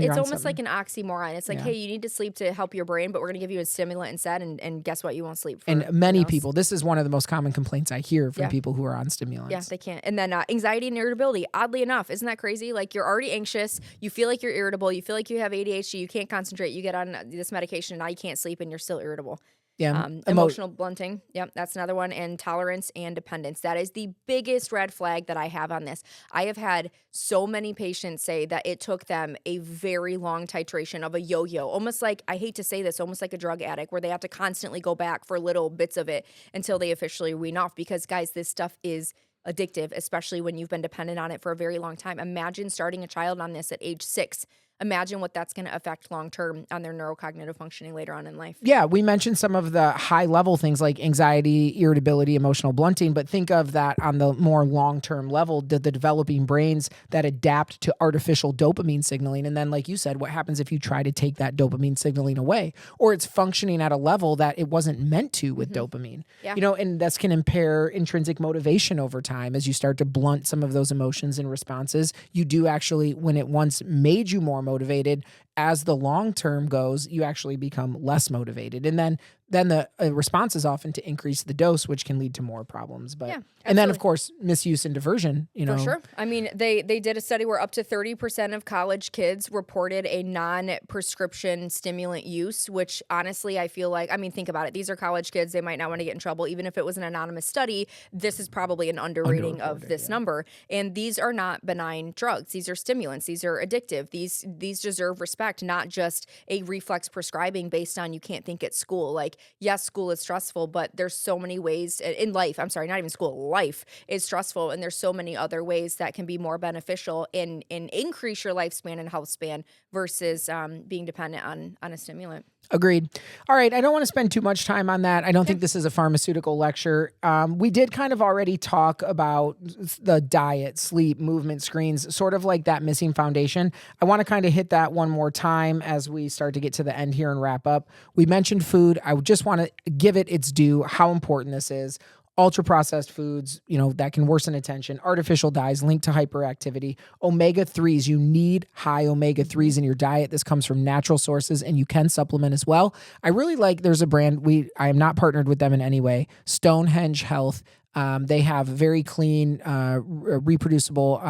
Speaker 2: it's almost like an oxymoron. It's like, hey, you need to sleep to help your brain, but we're going to give you a stimulant instead. And guess what? You won't sleep.
Speaker 1: And many people, this is one of the most common complaints I hear from people who are on stimulants.
Speaker 2: Yeah, they can't. And then anxiety and irritability. Oddly enough, isn't that crazy? Like, you're already anxious. You feel like you're irritable. You feel like you have ADHD. You can't concentrate. You get on this medication and now you can't sleep and you're still irritable.
Speaker 1: Yeah.
Speaker 2: Emotional blunting. Yep. That's another one. And tolerance and dependence. That is the biggest red flag that I have on this. I have had so many patients say that it took them a very long titration of a yo-yo, almost like, I hate to say this, almost like a drug addict where they have to constantly go back for little bits of it until they officially wean off. Because guys, this stuff is addictive, especially when you've been dependent on it for a very long time. Imagine starting a child on this at age 6. Imagine what that's going to affect long-term on their neurocognitive functioning later on in life.
Speaker 1: Yeah, we mentioned some of the high-level things like anxiety, irritability, emotional blunting, but think of that on the more long-term level, the developing brains that adapt to artificial dopamine signaling. And then, like you said, what happens if you try to take that dopamine signaling away? Or it's functioning at a level that it wasn't meant to with dopamine. Yeah. And this can impair intrinsic motivation over time as you start to blunt some of those emotions and responses. You do actually, when it once made you more motivated, as the long term goes, you actually become less motivated. And then the response is often to increase the dose, which can lead to more problems. But and then, of course, misuse and diversion.
Speaker 2: For sure. I mean, they did a study where up to 30% of college kids reported a non-prescription stimulant use, which honestly, I feel like, think about it. These are college kids. They might not want to get in trouble. Even if it was an anonymous study, this is probably an underrating of this number. And these are not benign drugs. These are stimulants. These are addictive. These deserve respect, not just a reflex prescribing based on you can't think at school. Like, yes, school is stressful, but there's so many ways in life. I'm sorry, not even school. Life is stressful, and there's so many other ways that can be more beneficial and increase your lifespan and health span versus being dependent on a stimulant.
Speaker 1: Agreed. All right. I don't want to spend too much time on that. I don't think this is a pharmaceutical lecture. We did kind of already talk about the diet, sleep, movement, screens, sort of like that missing foundation. I want to kind of hit that one more time as we start to get to the end here and wrap up. We mentioned food. I just want to give it its due, how important this is. Ultra-processed foods, that can worsen attention, artificial dyes linked to hyperactivity, omega-3s. You need high omega-3s in your diet. This comes from natural sources, and you can supplement as well. I really like, there's a brand, I am not partnered with them in any way, Stonehenge Health. They have very clean, reproducible,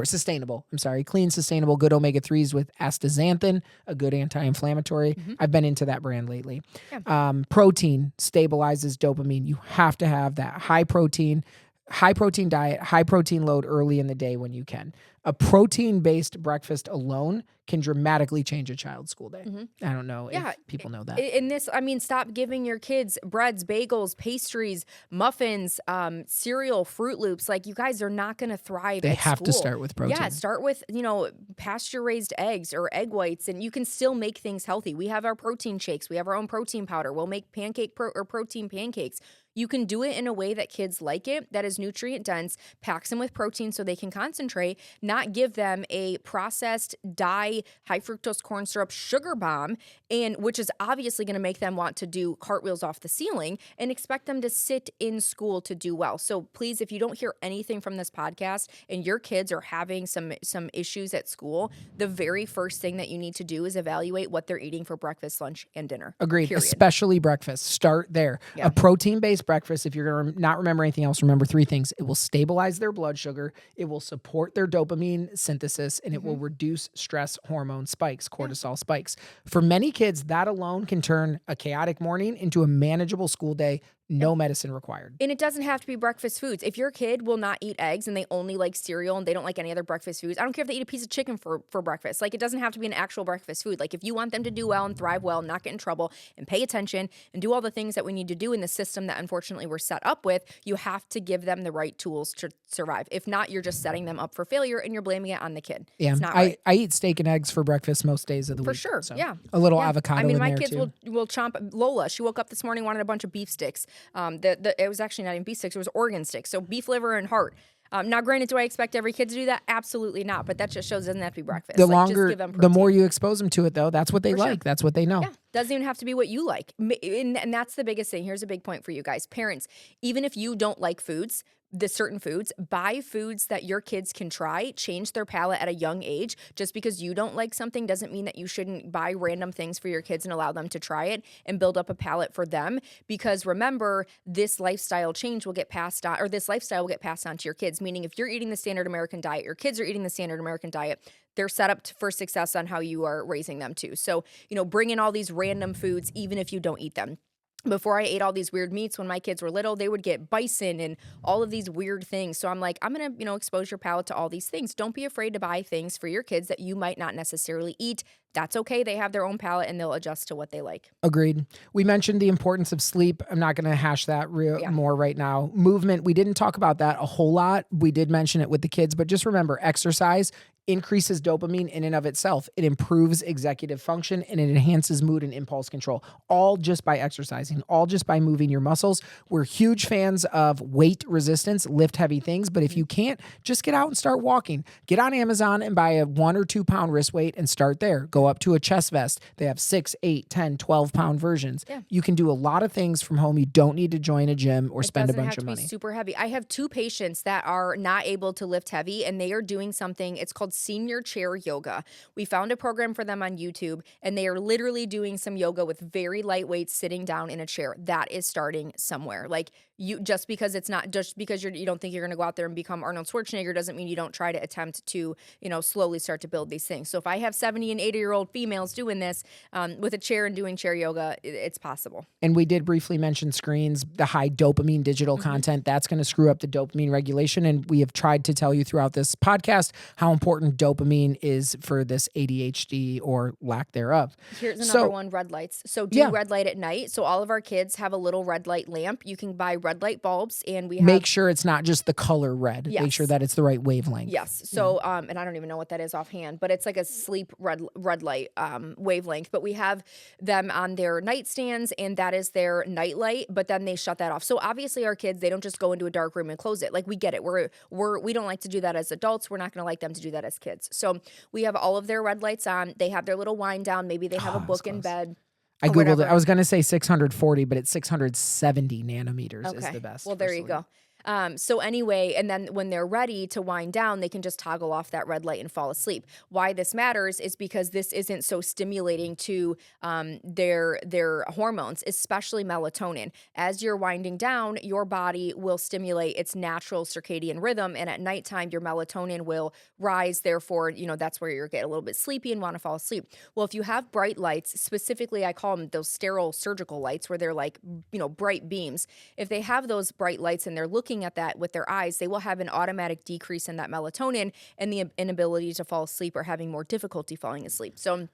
Speaker 1: sustainable, clean, sustainable, good omega-3s with astaxanthin, a good anti-inflammatory. I've been into that brand lately. Yeah. Protein stabilizes dopamine. You have to have that high protein diet, high protein load early in the day when you can. A protein-based breakfast alone can dramatically change a child's school day.
Speaker 2: Mhm.
Speaker 1: I don't know
Speaker 2: Yeah,
Speaker 1: if people know that.
Speaker 2: in this, I mean, stop giving your kids breads, bagels, pastries, muffins, cereal, Fruit Loops. Like, you guys are not going to thrive
Speaker 1: They
Speaker 2: at
Speaker 1: have to
Speaker 2: school.
Speaker 1: start with protein.
Speaker 2: Yeah, start with, pasture-raised eggs or egg whites, and you can still make things healthy. We have our protein shakes. We have our own protein powder. We'll make protein pancakes. You can do it in a way that kids like it, that is nutrient dense, packs them with protein so they can concentrate, not give them a processed high fructose corn syrup sugar bomb, and which is obviously going to make them want to do cartwheels off the ceiling, and expect them to sit in school to do well. So please, if you don't hear anything from this podcast and your kids are having some issues at school, the very first thing that you need to do is evaluate what they're eating for breakfast, lunch, and dinner.
Speaker 1: Agreed.
Speaker 2: Period.
Speaker 1: Especially breakfast. Start there.
Speaker 2: Yeah.
Speaker 1: A protein-based breakfast, if you're going to not remember anything else, remember 3 things. It will stabilize their blood sugar, it will support their dopamine synthesis, and it will reduce stress hormone spikes, cortisol spikes. For many kids, that alone can turn a chaotic morning into a manageable school day. No medicine required.
Speaker 2: And it doesn't have to be breakfast foods. If your kid will not eat eggs and they only like cereal and they don't like any other breakfast foods, I don't care if they eat a piece of chicken for breakfast. Like, it doesn't have to be an actual breakfast food. Like, if you want them to do well and thrive well, not get in trouble and pay attention and do all the things that we need to do in the system that unfortunately we're set up with, you have to give them the right tools to survive. If not, you're just setting them up for failure and you're blaming it on the kid.
Speaker 1: Yeah,
Speaker 2: It's not right.
Speaker 1: I eat steak and eggs for breakfast most days of the
Speaker 2: For
Speaker 1: week.
Speaker 2: sure,
Speaker 1: So
Speaker 2: yeah.
Speaker 1: a little
Speaker 2: Yeah.
Speaker 1: avocado
Speaker 2: I mean,
Speaker 1: in
Speaker 2: my
Speaker 1: there
Speaker 2: kids
Speaker 1: too.
Speaker 2: will chomp. Lola, she woke up this morning, wanted a bunch of beef sticks. It was actually not even beef sticks, it was organ sticks. So beef liver and heart. Now, granted, do I expect every kid to do that? Absolutely not. But that just shows it doesn't have to be breakfast.
Speaker 1: The
Speaker 2: Like, just
Speaker 1: longer,
Speaker 2: give them
Speaker 1: the more
Speaker 2: protein.
Speaker 1: you expose them to it, though, that's what they like.
Speaker 2: sure.
Speaker 1: That's what they know.
Speaker 2: Yeah, doesn't even have to be what you like. And that's the biggest thing. Here's a big point for you guys. Parents, even if you don't like foods, the certain foods, buy foods that your kids can try, change their palate at a young age. Just because you don't like something doesn't mean that you shouldn't buy random things for your kids and allow them to try it and build up a palate for them. Because remember, this lifestyle change will get passed on, or this lifestyle will get passed on to your kids. Meaning, if you're eating the standard American diet, your kids are eating the standard American diet, they're set up for success on how you are raising them too. So, bring in all these random foods, even if you don't eat them. Before I ate all these weird meats when my kids were little, they would get bison and all of these weird things. So I'm like, I'm going to, expose your palate to all these things. Don't be afraid to buy things for your kids that you might not necessarily eat. That's okay. They have their own palate and they'll adjust to what they like.
Speaker 1: Agreed. We mentioned the importance of sleep. I'm not going to hash that more right now. Movement, we didn't talk about that a whole lot. We did mention it with the kids, but just remember, exercise increases dopamine in and of itself. It improves executive function and it enhances mood and impulse control, all just by exercising, all just by moving your muscles. We're huge fans of weight resistance, lift heavy things, but if you can't, just get out and start walking. Get on Amazon and buy a 1 or 2 pound wrist weight and start there. Go up to a chest vest. They have 6, 8, 10, 12 pound versions.
Speaker 2: Yeah.
Speaker 1: You can do a lot of things from home. You don't need to join a gym or spend a bunch of money.
Speaker 2: It doesn't have to be super heavy. I have 2 patients that are not able to lift heavy and they are doing something. It's called senior chair yoga. We found a program for them on YouTube and they are literally doing some yoga with very light weights sitting down in a chair. That is starting somewhere. Like, you, just because you don't think you're going to go out there and become Arnold Schwarzenegger doesn't mean you don't try to attempt to, slowly start to build these things. So if I have 70 and 80-year-old females doing this with a chair and doing chair yoga, it's possible.
Speaker 1: And we did briefly mention screens, the high dopamine digital content. That's going to screw up the dopamine regulation. And we have tried to tell you throughout this podcast how important dopamine is for this ADHD or lack thereof.
Speaker 2: Here's another one, red lights. So do red light at night. So all of our kids have a little red light lamp. You can buy red light bulbs and we have...
Speaker 1: Make sure it's not just the color red.
Speaker 2: Yes.
Speaker 1: Make sure that it's the right wavelength.
Speaker 2: Yes. So, and I don't even know what that is offhand, but it's like a sleep red light wavelength. But we have them on their nightstands and that is their night light, but then they shut that off. So obviously our kids, they don't just go into a dark room and close it. Like, we get it. We don't like to do that as adults. We're not going to like them to do that as kids. So we have all of their red lights on. They have their little wind down. Maybe they have a book in bed.
Speaker 1: I Googled it. I was going to say 640, but it's 670 nanometers is the best.
Speaker 2: Well, there you go. So anyway, and then when they're ready to wind down, they can just toggle off that red light and fall asleep. Why this matters is because this isn't so stimulating to their hormones, especially melatonin. As you're winding down, your body will stimulate its natural circadian rhythm, and at nighttime, your melatonin will rise. Therefore, that's where you're getting a little bit sleepy and want to fall asleep. Well, if you have bright lights, specifically, I call them those sterile surgical lights, where they're like, bright beams. If they have those bright lights and they're looking looking at that with their eyes, they will have an automatic decrease in that melatonin and the inability to fall asleep or having more difficulty falling asleep. So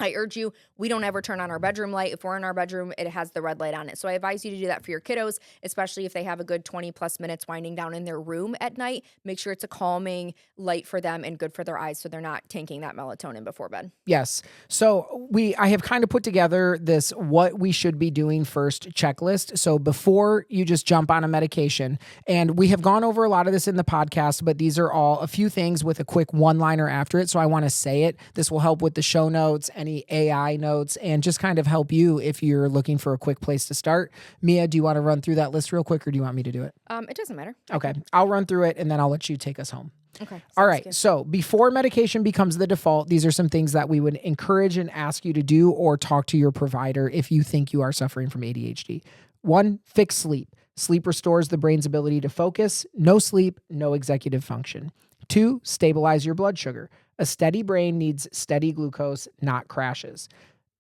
Speaker 2: I urge you, we don't ever turn on our bedroom light. If we're in our bedroom, it has the red light on it. So I advise you to do that for your kiddos, especially if they have a good 20 plus minutes winding down in their room at night. Make sure it's a calming light for them and good for their eyes so they're not tanking that melatonin before bed.
Speaker 1: Yes. So I have kind of put together this what we should be doing first checklist. So before you just jump on a medication, and we have gone over a lot of this in the podcast, but these are all a few things with a quick one-liner after it. So I want to say it. This will help with the show notes, any AI notes, and just kind of help you if you're looking for a quick place to start. Mia, do you want to run through that list real quick, or do you want me to do it?
Speaker 2: It doesn't matter.
Speaker 1: Okay. I'll run through it and then I'll let you take us home.
Speaker 2: Okay.
Speaker 1: All right.
Speaker 2: Good.
Speaker 1: So before medication becomes the default, these are some things that we would encourage and ask you to do or talk to your provider if you think you are suffering from ADHD. 1, fix sleep. Sleep restores the brain's ability to focus. No sleep, no executive function. 2, stabilize your blood sugar. A steady brain needs steady glucose, not crashes.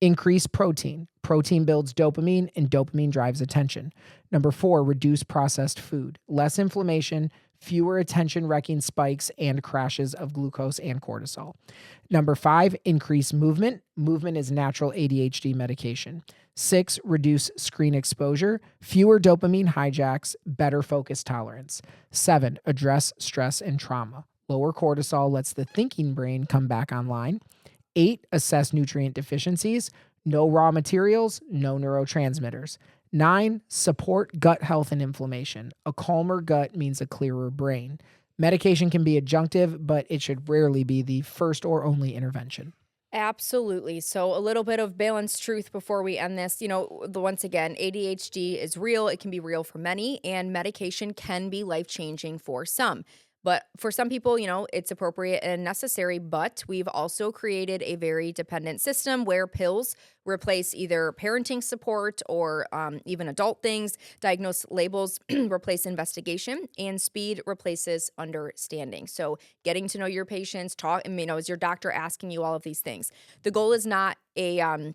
Speaker 1: Increase protein. Protein builds dopamine, and dopamine drives attention. Number 4, reduce processed food. Less inflammation, fewer attention-wrecking spikes and crashes of glucose and cortisol. Number 5, increase movement. Movement is natural ADHD medication. 6, reduce screen exposure, fewer dopamine hijacks, better focus tolerance. 7, address stress and trauma. Lower cortisol lets the thinking brain come back online. 8, assess nutrient deficiencies. No raw materials, no neurotransmitters. 9, support gut health and inflammation. A calmer gut means a clearer brain. Medication can be adjunctive, but it should rarely be the first or only intervention.
Speaker 2: Absolutely. So a little bit of balanced truth before we end this. Once again, ADHD is real. It can be real for many, and medication can be life-changing for some. But for some people, it's appropriate and necessary, but we've also created a very dependent system where pills replace either parenting support or even adult things, diagnose labels replace investigation, and speed replaces understanding. So getting to know your patients, is your doctor asking you all of these things? The goal is not a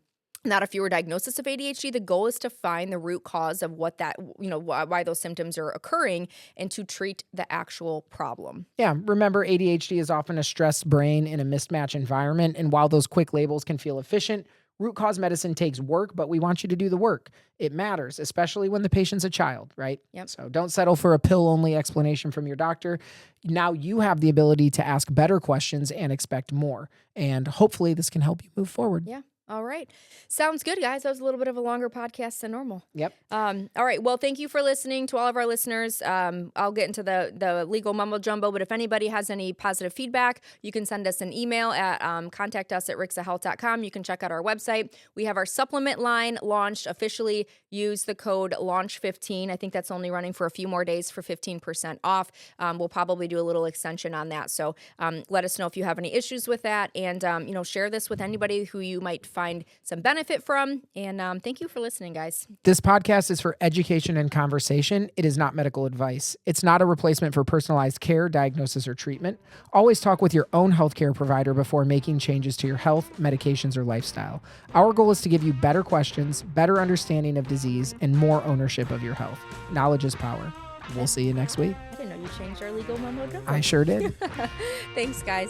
Speaker 2: fewer diagnosis of ADHD. The goal is to find the root cause of why those symptoms are occurring and to treat the actual problem.
Speaker 1: Yeah. Remember, ADHD is often a stressed brain in a mismatch environment. And while those quick labels can feel efficient, root cause medicine takes work, but we want you to do the work. It matters, especially when the patient's a child, right?
Speaker 2: Yep.
Speaker 1: So don't settle for a pill-only explanation from your doctor. Now you have the ability to ask better questions and expect more. And hopefully this can help you move forward.
Speaker 2: Yeah. All right. Sounds good, guys. That was a little bit of a longer podcast than normal.
Speaker 1: Yep.
Speaker 2: All right. Well, thank you for listening to all of our listeners. I'll get into the legal mumbo jumbo, but if anybody has any positive feedback, you can send us an email at contact us at rixahealth.com. You can check out our website. We have our supplement line launched officially. Use the code LAUNCH15. I think that's only running for a few more days for 15% off. We'll probably do a little extension on that. So let us know if you have any issues with that, and share this with anybody who you might find some benefit from. And thank you for listening, guys.
Speaker 1: This podcast is for education and conversation. It is not medical advice. It's not a replacement for personalized care, diagnosis, or treatment. Always talk with your own healthcare provider before making changes to your health, medications, or lifestyle. Our goal is to give you better questions, better understanding of disease, and more ownership of your health. Knowledge is power. We'll see you next week.
Speaker 2: I didn't know you changed our legal mumbo jumbo.
Speaker 1: I sure did.
Speaker 2: Thanks, guys.